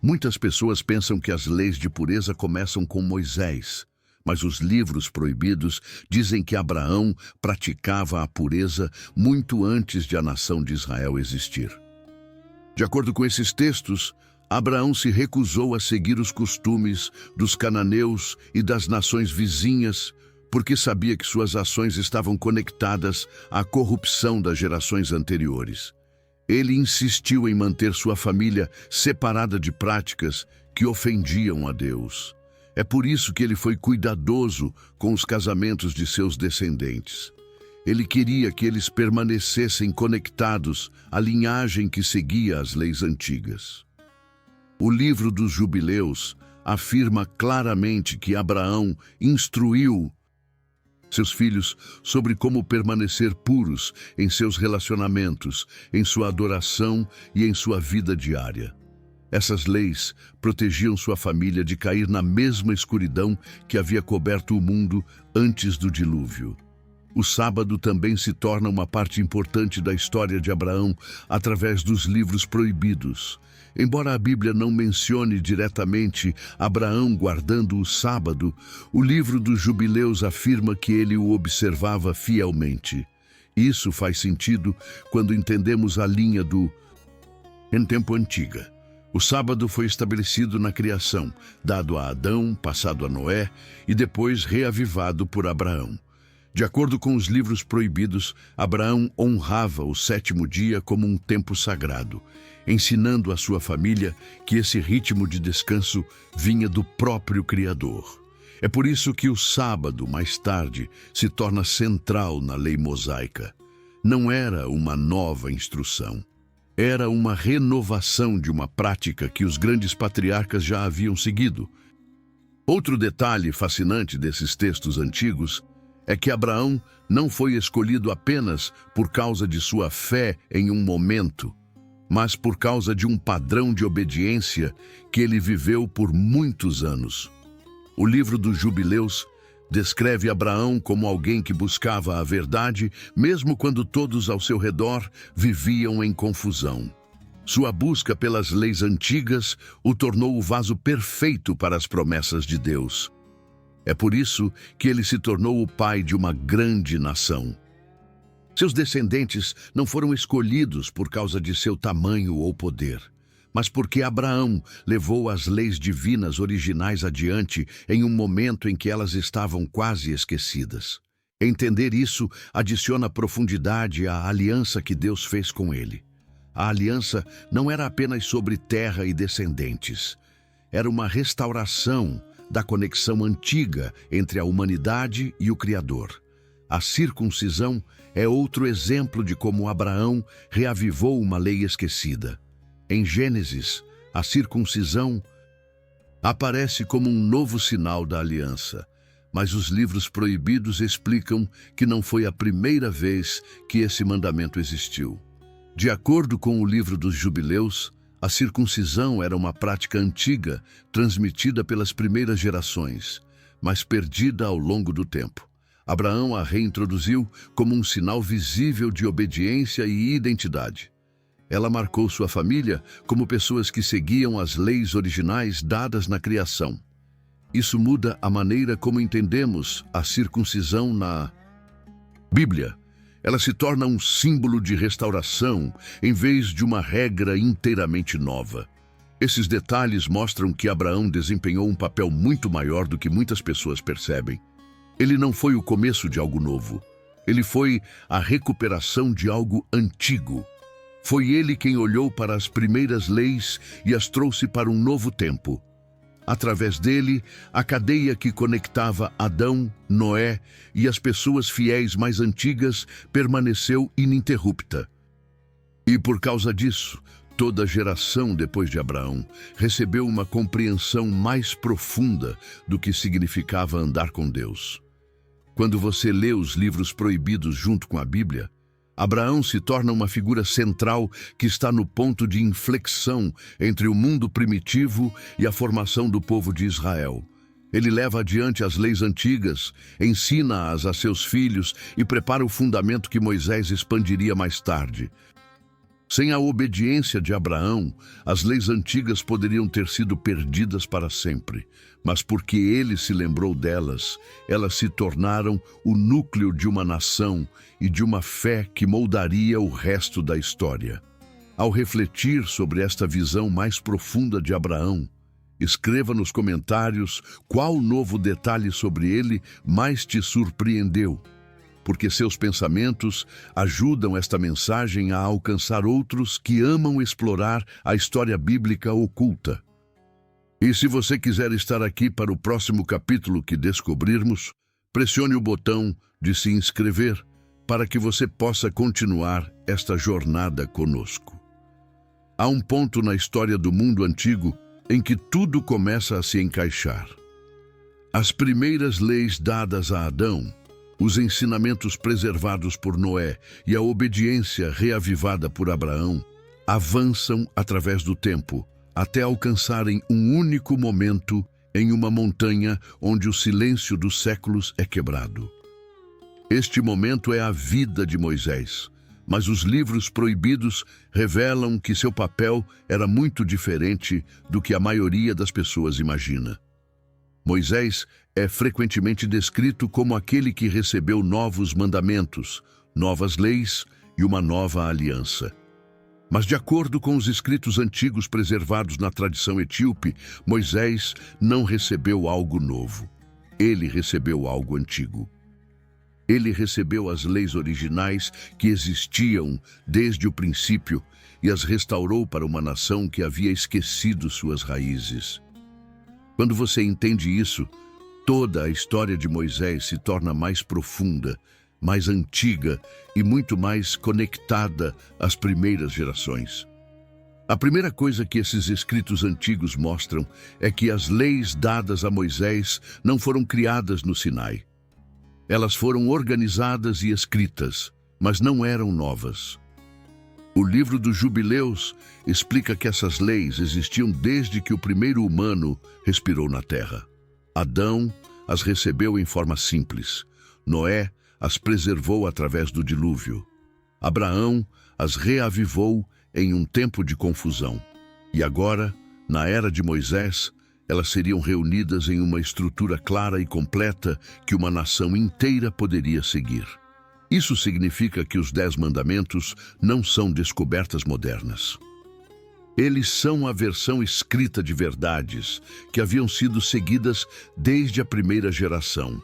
Muitas pessoas pensam que as leis de pureza começam com Moisés, mas os livros proibidos dizem que Abraão praticava a pureza muito antes de a nação de Israel existir. De acordo com esses textos, Abraão se recusou a seguir os costumes dos cananeus e das nações vizinhas, porque sabia que suas ações estavam conectadas à corrupção das gerações anteriores. Ele insistiu em manter sua família separada de práticas que ofendiam a Deus. É por isso que ele foi cuidadoso com os casamentos de seus descendentes. Ele queria que eles permanecessem conectados à linhagem que seguia as leis antigas. O livro dos Jubileus afirma claramente que Abraão instruiu seus filhos sobre como permanecer puros em seus relacionamentos, em sua adoração e em sua vida diária. Essas leis protegiam sua família de cair na mesma escuridão que havia coberto o mundo antes do dilúvio. O sábado também se torna uma parte importante da história de Abraão através dos livros proibidos. Embora a Bíblia não mencione diretamente Abraão guardando o sábado, o livro dos Jubileus afirma que ele o observava fielmente. Isso faz sentido quando entendemos a linha do em tempo antiga. O sábado foi estabelecido na criação, dado a Adão, passado a Noé e depois reavivado por Abraão. De acordo com os livros proibidos, Abraão honrava o sétimo dia como um tempo sagrado, ensinando à sua família que esse ritmo de descanso vinha do próprio Criador. É por isso que o sábado, mais tarde, se torna central na lei mosaica. Não era uma nova instrução. Era uma renovação de uma prática que os grandes patriarcas já haviam seguido. Outro detalhe fascinante desses textos antigos é que Abraão não foi escolhido apenas por causa de sua fé em um momento, mas por causa de um padrão de obediência que ele viveu por muitos anos. O livro dos Jubileus descreve Abraão como alguém que buscava a verdade, mesmo quando todos ao seu redor viviam em confusão. Sua busca pelas leis antigas o tornou o vaso perfeito para as promessas de Deus. É por isso que ele se tornou o pai de uma grande nação. Seus descendentes não foram escolhidos por causa de seu tamanho ou poder, mas porque Abraão levou as leis divinas originais adiante em um momento em que elas estavam quase esquecidas. Entender isso adiciona profundidade à aliança que Deus fez com ele. A aliança não era apenas sobre terra e descendentes. Era uma restauração da conexão antiga entre a humanidade e o Criador. A circuncisão é outro exemplo de como Abraão reavivou uma lei esquecida. Em Gênesis, a circuncisão aparece como um novo sinal da aliança, mas os livros proibidos explicam que não foi a primeira vez que esse mandamento existiu. De acordo com o livro dos Jubileus, a circuncisão era uma prática antiga, transmitida pelas primeiras gerações, mas perdida ao longo do tempo. Abraão a reintroduziu como um sinal visível de obediência e identidade. Ela marcou sua família como pessoas que seguiam as leis originais dadas na criação. Isso muda a maneira como entendemos a circuncisão na Bíblia. Ela se torna um símbolo de restauração em vez de uma regra inteiramente nova. Esses detalhes mostram que Abraão desempenhou um papel muito maior do que muitas pessoas percebem. Ele não foi o começo de algo novo. Ele foi a recuperação de algo antigo. Foi ele quem olhou para as primeiras leis e as trouxe para um novo tempo. Através dele, a cadeia que conectava Adão, Noé e as pessoas fiéis mais antigas permaneceu ininterrupta. E por causa disso, toda geração depois de Abraão recebeu uma compreensão mais profunda do que significava andar com Deus. Quando você lê os livros proibidos junto com a Bíblia, Abraão se torna uma figura central que está no ponto de inflexão entre o mundo primitivo e a formação do povo de Israel. Ele leva adiante as leis antigas, ensina-as a seus filhos e prepara o fundamento que Moisés expandiria mais tarde. Sem a obediência de Abraão, as leis antigas poderiam ter sido perdidas para sempre, mas porque ele se lembrou delas, elas se tornaram o núcleo de uma nação e de uma fé que moldaria o resto da história. Ao refletir sobre esta visão mais profunda de Abraão, escreva nos comentários qual novo detalhe sobre ele mais te surpreendeu, porque seus pensamentos ajudam esta mensagem a alcançar outros que amam explorar a história bíblica oculta. E se você quiser estar aqui para o próximo capítulo que descobrirmos, pressione o botão de se inscrever para que você possa continuar esta jornada conosco. Há um ponto na história do mundo antigo em que tudo começa a se encaixar. As primeiras leis dadas a Adão, os ensinamentos preservados por Noé e a obediência reavivada por Abraão avançam através do tempo, até alcançarem um único momento em uma montanha onde o silêncio dos séculos é quebrado. Este momento é a vida de Moisés, mas os livros proibidos revelam que seu papel era muito diferente do que a maioria das pessoas imagina. Moisés é frequentemente descrito como aquele que recebeu novos mandamentos, novas leis e uma nova aliança. Mas, de acordo com os escritos antigos preservados na tradição etíope, Moisés não recebeu algo novo. Ele recebeu algo antigo. Ele recebeu as leis originais que existiam desde o princípio e as restaurou para uma nação que havia esquecido suas raízes. Quando você entende isso, toda a história de Moisés se torna mais profunda, mais antiga e muito mais conectada às primeiras gerações. A primeira coisa que esses escritos antigos mostram é que as leis dadas a Moisés não foram criadas no Sinai. Elas foram organizadas e escritas, mas não eram novas. O livro dos Jubileus explica que essas leis existiam desde que o primeiro humano respirou na terra. Adão as recebeu em forma simples. Noé as preservou através do dilúvio. Abraão as reavivou em um tempo de confusão. E agora, na era de Moisés, elas seriam reunidas em uma estrutura clara e completa que uma nação inteira poderia seguir. Isso significa que os 10 mandamentos não são descobertas modernas. Eles são a versão escrita de verdades que haviam sido seguidas desde a primeira geração.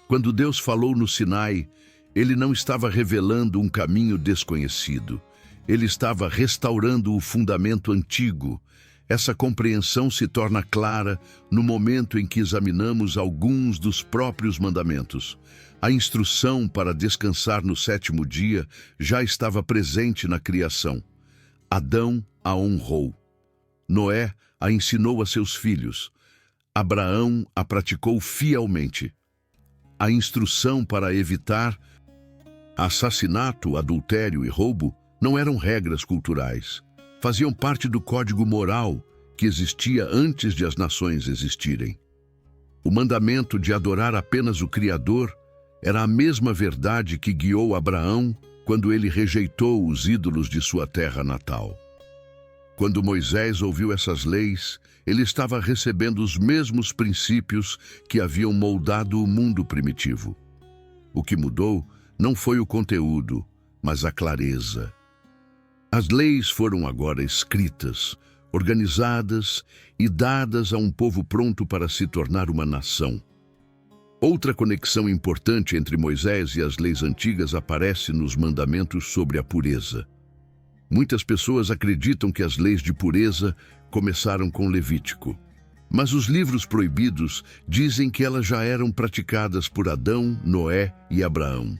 Quando Deus falou no Sinai, Ele não estava revelando um caminho desconhecido. Ele estava restaurando o fundamento antigo. Essa compreensão se torna clara no momento em que examinamos alguns dos próprios mandamentos. A instrução para descansar no 7º dia já estava presente na criação. Adão a honrou. Noé a ensinou a seus filhos. Abraão a praticou fielmente. A instrução para evitar assassinato, adultério e roubo não eram regras culturais. Faziam parte do código moral que existia antes de as nações existirem. O mandamento de adorar apenas o Criador era a mesma verdade que guiou Abraão quando ele rejeitou os ídolos de sua terra natal. Quando Moisés ouviu essas leis, ele estava recebendo os mesmos princípios que haviam moldado o mundo primitivo. O que mudou não foi o conteúdo, mas a clareza. As leis foram agora escritas, organizadas e dadas a um povo pronto para se tornar uma nação. Outra conexão importante entre Moisés e as leis antigas aparece nos mandamentos sobre a pureza. Muitas pessoas acreditam que as leis de pureza começaram com Levítico, mas os livros proibidos dizem que elas já eram praticadas por Adão, Noé e Abraão.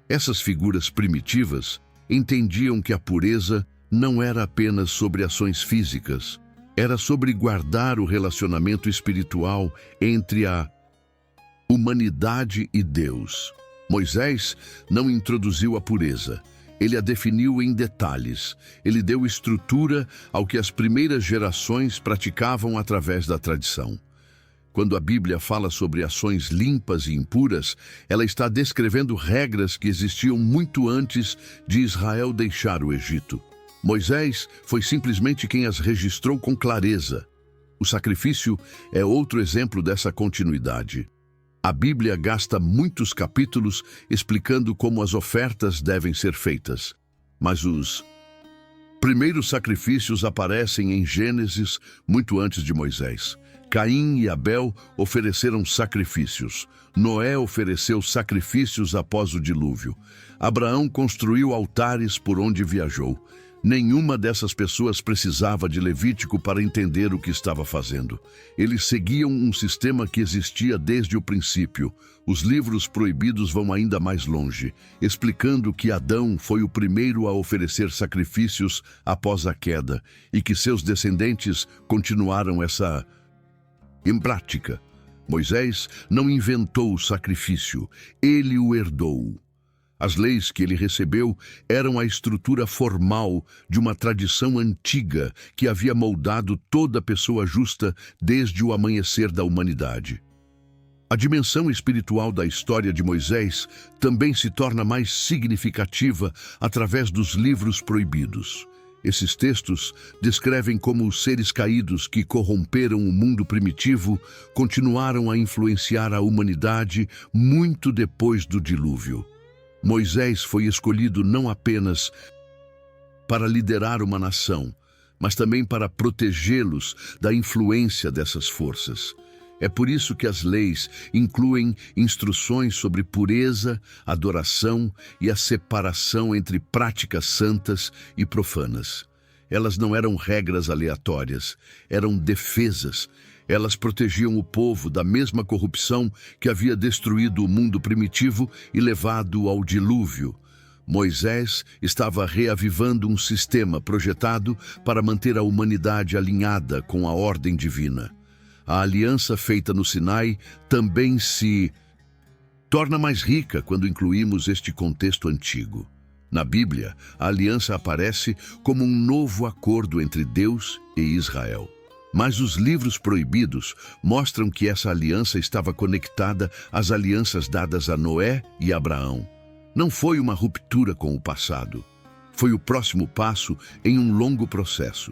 Essas figuras primitivas entendiam que a pureza não era apenas sobre ações físicas, era sobre guardar o relacionamento espiritual entre a humanidade e Deus. Moisés não introduziu a pureza, ele a definiu em detalhes. Ele deu estrutura ao que as primeiras gerações praticavam através da tradição. Quando a Bíblia fala sobre ações limpas e impuras, ela está descrevendo regras que existiam muito antes de Israel deixar o Egito. Moisés foi simplesmente quem as registrou com clareza. O sacrifício é outro exemplo dessa continuidade. A Bíblia gasta muitos capítulos explicando como as ofertas devem ser feitas, mas os primeiros sacrifícios aparecem em Gênesis muito antes de Moisés. Caim e Abel ofereceram sacrifícios. Noé ofereceu sacrifícios após o dilúvio. Abraão construiu altares por onde viajou. Nenhuma dessas pessoas precisava de Levítico para entender o que estava fazendo. Eles seguiam um sistema que existia desde o princípio. Os livros proibidos vão ainda mais longe, explicando que Adão foi o primeiro a oferecer sacrifícios após a queda e que seus descendentes continuaram essa em prática. Moisés não inventou o sacrifício, ele o herdou. As leis que ele recebeu eram a estrutura formal de uma tradição antiga que havia moldado toda pessoa justa desde o amanhecer da humanidade. A dimensão espiritual da história de Moisés também se torna mais significativa através dos livros proibidos. Esses textos descrevem como os seres caídos que corromperam o mundo primitivo continuaram a influenciar a humanidade muito depois do dilúvio. Moisés foi escolhido não apenas para liderar uma nação, mas também para protegê-los da influência dessas forças. É por isso que as leis incluem instruções sobre pureza, adoração e a separação entre práticas santas e profanas. Elas não eram regras aleatórias, eram defesas. Elas protegiam o povo da mesma corrupção que havia destruído o mundo primitivo e levado ao dilúvio. Moisés estava reavivando um sistema projetado para manter a humanidade alinhada com a ordem divina. A aliança feita no Sinai também se torna mais rica quando incluímos este contexto antigo. Na Bíblia, a aliança aparece como um novo acordo entre Deus e Israel. Mas os livros proibidos mostram que essa aliança estava conectada às alianças dadas a Noé e Abraão. Não foi uma ruptura com o passado. Foi o próximo passo em um longo processo.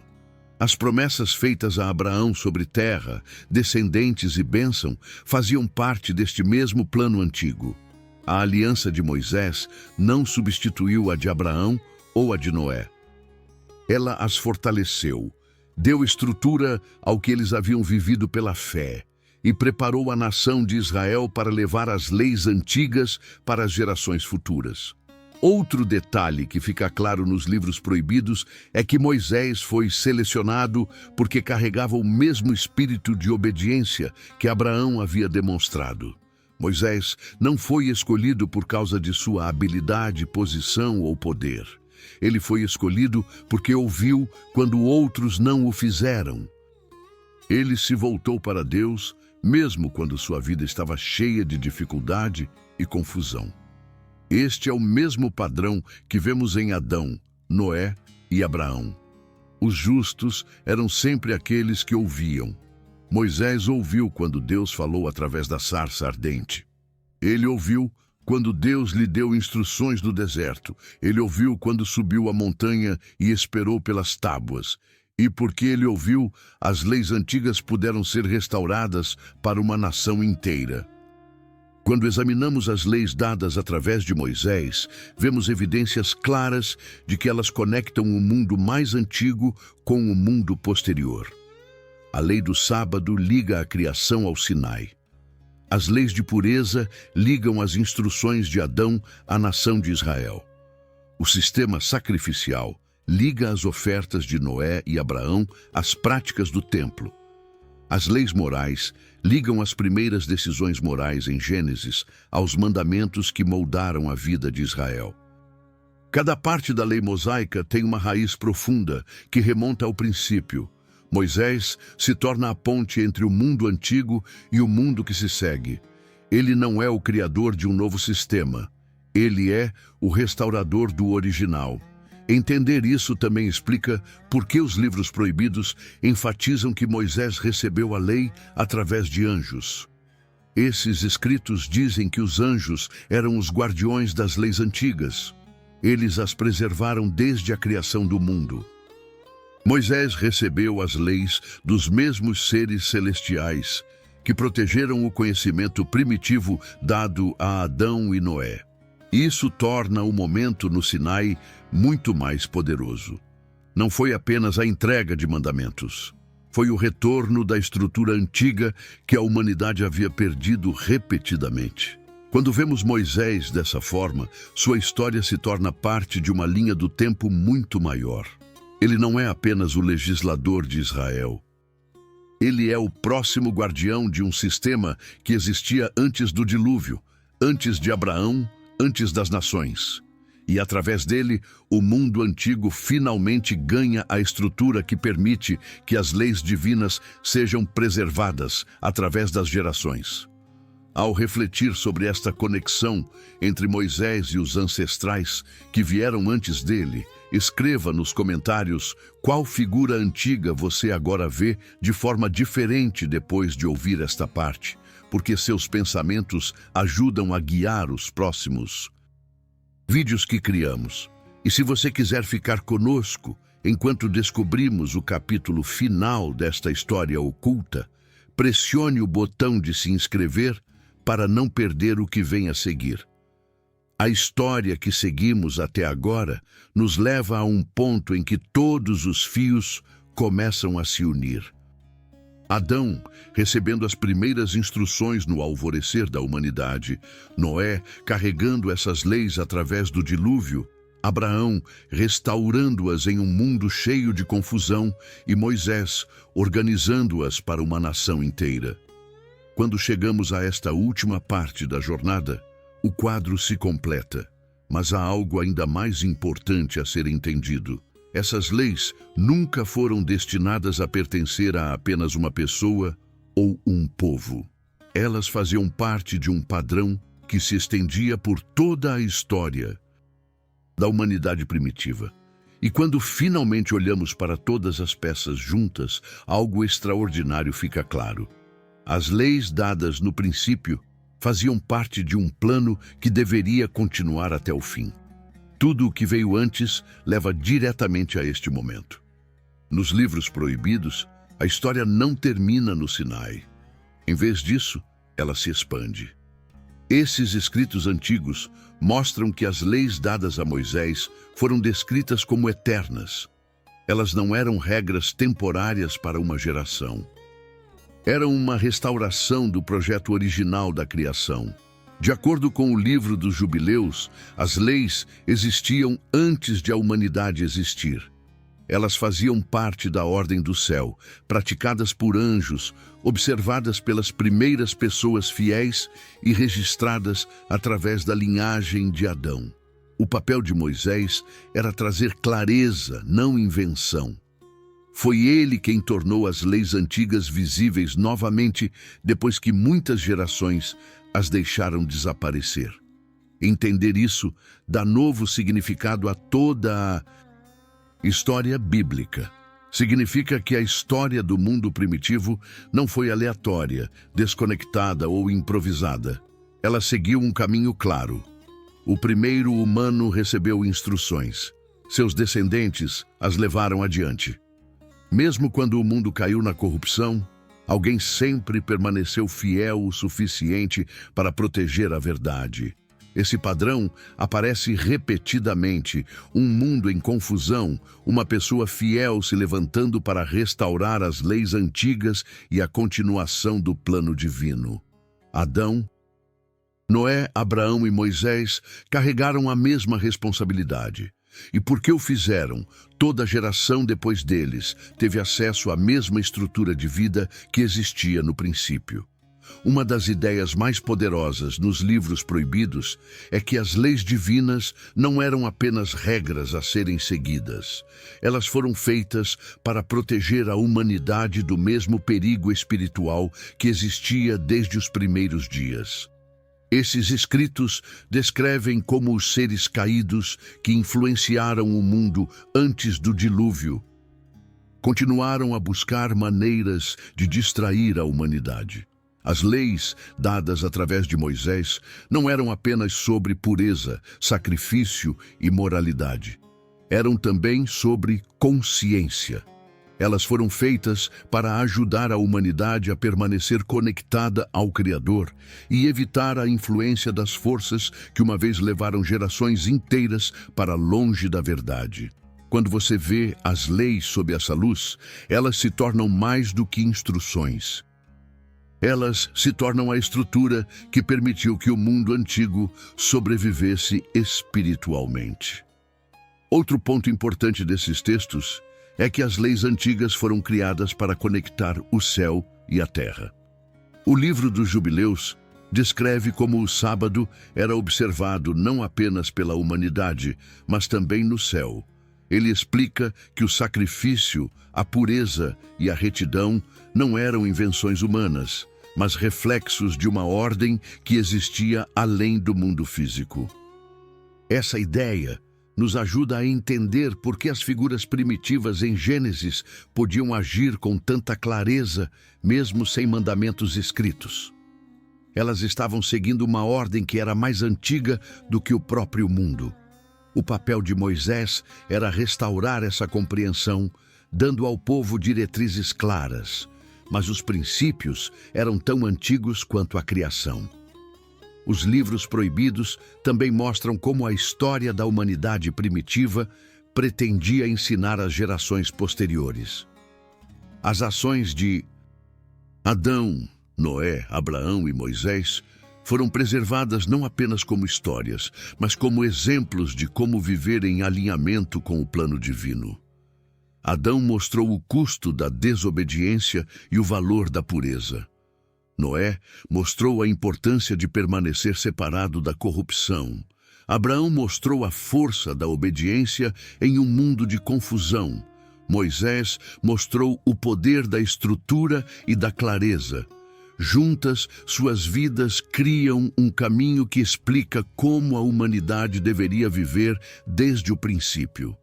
As promessas feitas a Abraão sobre terra, descendentes e bênção faziam parte deste mesmo plano antigo. A aliança de Moisés não substituiu a de Abraão ou a de Noé. Ela as fortaleceu, deu estrutura ao que eles haviam vivido pela fé e preparou a nação de Israel para levar as leis antigas para as gerações futuras. Outro detalhe que fica claro nos livros proibidos é que Moisés foi selecionado porque carregava o mesmo espírito de obediência que Abraão havia demonstrado. Moisés não foi escolhido por causa de sua habilidade, posição ou poder. Ele foi escolhido porque ouviu quando outros não o fizeram. Ele se voltou para Deus, mesmo quando sua vida estava cheia de dificuldade e confusão. Este é o mesmo padrão que vemos em Adão, Noé e Abraão. Os justos eram sempre aqueles que ouviam. Moisés ouviu quando Deus falou através da sarça ardente. Ele ouviu quando Deus lhe deu instruções no deserto. Ele ouviu quando subiu a montanha e esperou pelas tábuas. E porque ele ouviu, as leis antigas puderam ser restauradas para uma nação inteira. Quando examinamos as leis dadas através de Moisés, vemos evidências claras de que elas conectam o mundo mais antigo com o mundo posterior. A lei do sábado liga a criação ao Sinai. As leis de pureza ligam as instruções de Adão à nação de Israel. O sistema sacrificial liga as ofertas de Noé e Abraão às práticas do templo. As leis morais ligam as primeiras decisões morais em Gênesis aos mandamentos que moldaram a vida de Israel. Cada parte da lei mosaica tem uma raiz profunda que remonta ao princípio. Moisés se torna a ponte entre o mundo antigo e o mundo que se segue. Ele não é o criador de um novo sistema. Ele é o restaurador do original. Entender isso também explica por que os livros proibidos enfatizam que Moisés recebeu a lei através de anjos. Esses escritos dizem que os anjos eram os guardiões das leis antigas. Eles as preservaram desde a criação do mundo. Moisés recebeu as leis dos mesmos seres celestiais que protegeram o conhecimento primitivo dado a Adão e Noé. Isso torna o momento no Sinai muito mais poderoso. Não foi apenas a entrega de mandamentos. Foi o retorno da estrutura antiga que a humanidade havia perdido repetidamente. Quando vemos Moisés dessa forma, sua história se torna parte de uma linha do tempo muito maior. Ele não é apenas o legislador de Israel. Ele é o próximo guardião de um sistema que existia antes do dilúvio, antes de Abraão, antes das nações. E através dele, o mundo antigo finalmente ganha a estrutura que permite que as leis divinas sejam preservadas através das gerações. Ao refletir sobre esta conexão entre Moisés e os ancestrais que vieram antes dele, escreva nos comentários qual figura antiga você agora vê de forma diferente depois de ouvir esta parte, porque seus pensamentos ajudam a guiar os próximos vídeos que criamos. E se você quiser ficar conosco enquanto descobrimos o capítulo final desta história oculta, pressione o botão de se inscrever para não perder o que vem a seguir. A história que seguimos até agora nos leva a um ponto em que todos os fios começam a se unir. Adão, recebendo as primeiras instruções no alvorecer da humanidade, Noé, carregando essas leis através do dilúvio, Abraão, restaurando-as em um mundo cheio de confusão, e Moisés, organizando-as para uma nação inteira. Quando chegamos a esta última parte da jornada, o quadro se completa, mas há algo ainda mais importante a ser entendido. Essas leis nunca foram destinadas a pertencer a apenas uma pessoa ou um povo. Elas faziam parte de um padrão que se estendia por toda a história da humanidade primitiva. E quando finalmente olhamos para todas as peças juntas, algo extraordinário fica claro. As leis dadas no princípio faziam parte de um plano que deveria continuar até o fim. Tudo o que veio antes leva diretamente a este momento. Nos livros proibidos, a história não termina no Sinai. Em vez disso, ela se expande. Esses escritos antigos mostram que as leis dadas a Moisés foram descritas como eternas. Elas não eram regras temporárias para uma geração. Eram uma restauração do projeto original da criação. De acordo com o livro dos Jubileus, as leis existiam antes de a humanidade existir. Elas faziam parte da ordem do céu, praticadas por anjos, observadas pelas primeiras pessoas fiéis e registradas através da linhagem de Adão. O papel de Moisés era trazer clareza, não invenção. Foi ele quem tornou as leis antigas visíveis novamente depois que muitas gerações as deixaram desaparecer. Entender isso dá novo significado a toda a história bíblica. Significa que a história do mundo primitivo não foi aleatória, desconectada ou improvisada. Ela seguiu um caminho claro. O primeiro humano recebeu instruções. Seus descendentes as levaram adiante. Mesmo quando o mundo caiu na corrupção, alguém sempre permaneceu fiel o suficiente para proteger a verdade. Esse padrão aparece repetidamente: um mundo em confusão, uma pessoa fiel se levantando para restaurar as leis antigas e a continuação do plano divino. Adão, Noé, Abraão e Moisés carregaram a mesma responsabilidade. E porque o fizeram, toda geração depois deles teve acesso à mesma estrutura de vida que existia no princípio. Uma das ideias mais poderosas nos livros proibidos é que as leis divinas não eram apenas regras a serem seguidas. Elas foram feitas para proteger a humanidade do mesmo perigo espiritual que existia desde os primeiros dias. Esses escritos descrevem como os seres caídos que influenciaram o mundo antes do dilúvio continuaram a buscar maneiras de distrair a humanidade. As leis dadas através de Moisés não eram apenas sobre pureza, sacrifício e moralidade. Eram também sobre consciência. Elas foram feitas para ajudar a humanidade a permanecer conectada ao Criador e evitar a influência das forças que uma vez levaram gerações inteiras para longe da verdade. Quando você vê as leis sob essa luz, elas se tornam mais do que instruções. Elas se tornam a estrutura que permitiu que o mundo antigo sobrevivesse espiritualmente. Outro ponto importante desses textos é que as leis antigas foram criadas para conectar o céu e a terra. O livro dos Jubileus descreve como o sábado era observado não apenas pela humanidade, mas também no céu. Ele explica que o sacrifício, a pureza e a retidão não eram invenções humanas, mas reflexos de uma ordem que existia além do mundo físico. Essa ideia nos ajuda a entender por que as figuras primitivas em Gênesis podiam agir com tanta clareza, mesmo sem mandamentos escritos. Elas estavam seguindo uma ordem que era mais antiga do que o próprio mundo. O papel de Moisés era restaurar essa compreensão, dando ao povo diretrizes claras, mas os princípios eram tão antigos quanto a criação. Os livros proibidos também mostram como a história da humanidade primitiva pretendia ensinar às gerações posteriores. As ações de Adão, Noé, Abraão e Moisés foram preservadas não apenas como histórias, mas como exemplos de como viver em alinhamento com o plano divino. Adão mostrou o custo da desobediência e o valor da pureza. Noé mostrou a importância de permanecer separado da corrupção. Abraão mostrou a força da obediência em um mundo de confusão. Moisés mostrou o poder da estrutura e da clareza. Juntas, suas vidas criam um caminho que explica como a humanidade deveria viver desde o princípio.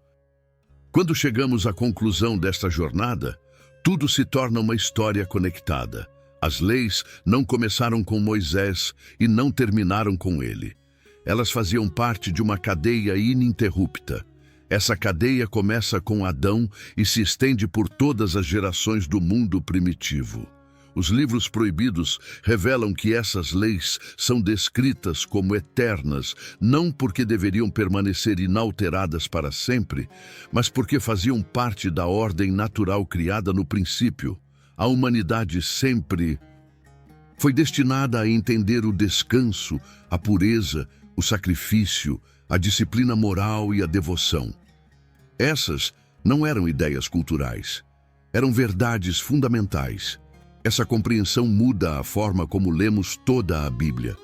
Quando chegamos à conclusão desta jornada, tudo se torna uma história conectada. As leis não começaram com Moisés e não terminaram com ele. Elas faziam parte de uma cadeia ininterrupta. Essa cadeia começa com Adão e se estende por todas as gerações do mundo primitivo. Os livros proibidos revelam que essas leis são descritas como eternas, não porque deveriam permanecer inalteradas para sempre, mas porque faziam parte da ordem natural criada no princípio. A humanidade sempre foi destinada a entender o descanso, a pureza, o sacrifício, a disciplina moral e a devoção. Essas não eram ideias culturais, eram verdades fundamentais. Essa compreensão muda a forma como lemos toda a Bíblia.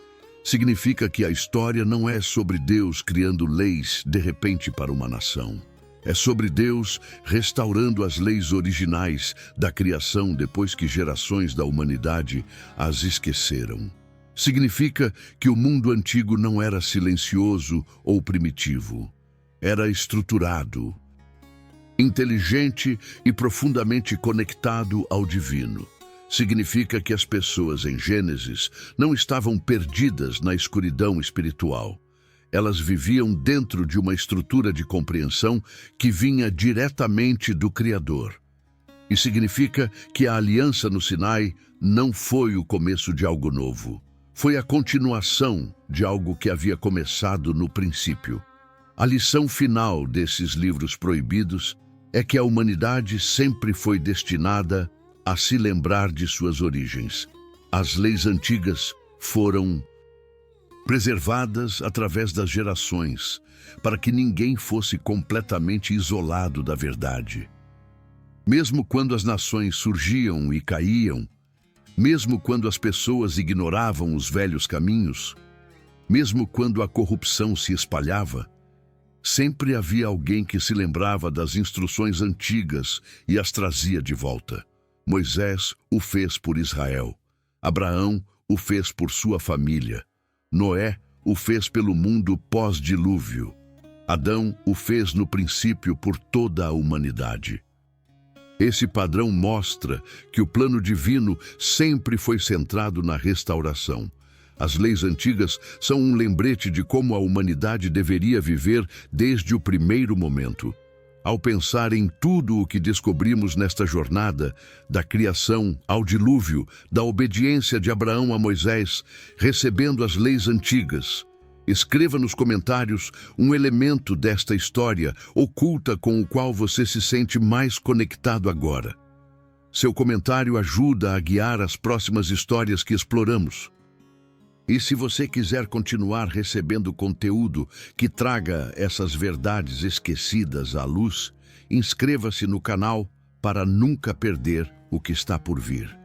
Significa que a história não é sobre Deus criando leis de repente para uma nação. É sobre Deus restaurando as leis originais da criação depois que gerações da humanidade as esqueceram. Significa que o mundo antigo não era silencioso ou primitivo. Era estruturado, inteligente e profundamente conectado ao divino. Significa que as pessoas em Gênesis não estavam perdidas na escuridão espiritual. Elas viviam dentro de uma estrutura de compreensão que vinha diretamente do Criador. E significa que a aliança no Sinai não foi o começo de algo novo. Foi a continuação de algo que havia começado no princípio. A lição final desses livros proibidos é que a humanidade sempre foi destinada a se lembrar de suas origens. As leis antigas foram preservadas através das gerações, para que ninguém fosse completamente isolado da verdade. Mesmo quando as nações surgiam e caíam, mesmo quando as pessoas ignoravam os velhos caminhos, mesmo quando a corrupção se espalhava, sempre havia alguém que se lembrava das instruções antigas e as trazia de volta. Moisés o fez por Israel. Abraão o fez por sua família. Noé o fez pelo mundo pós-dilúvio. Adão o fez no princípio por toda a humanidade. Esse padrão mostra que o plano divino sempre foi centrado na restauração. As leis antigas são um lembrete de como a humanidade deveria viver desde o primeiro momento. Ao pensar em tudo o que descobrimos nesta jornada, da criação ao dilúvio, da obediência de Abraão a Moisés, recebendo as leis antigas, escreva nos comentários um elemento desta história oculta com o qual você se sente mais conectado agora. Seu comentário ajuda a guiar as próximas histórias que exploramos. E se você quiser continuar recebendo conteúdo que traga essas verdades esquecidas à luz, inscreva-se no canal para nunca perder o que está por vir.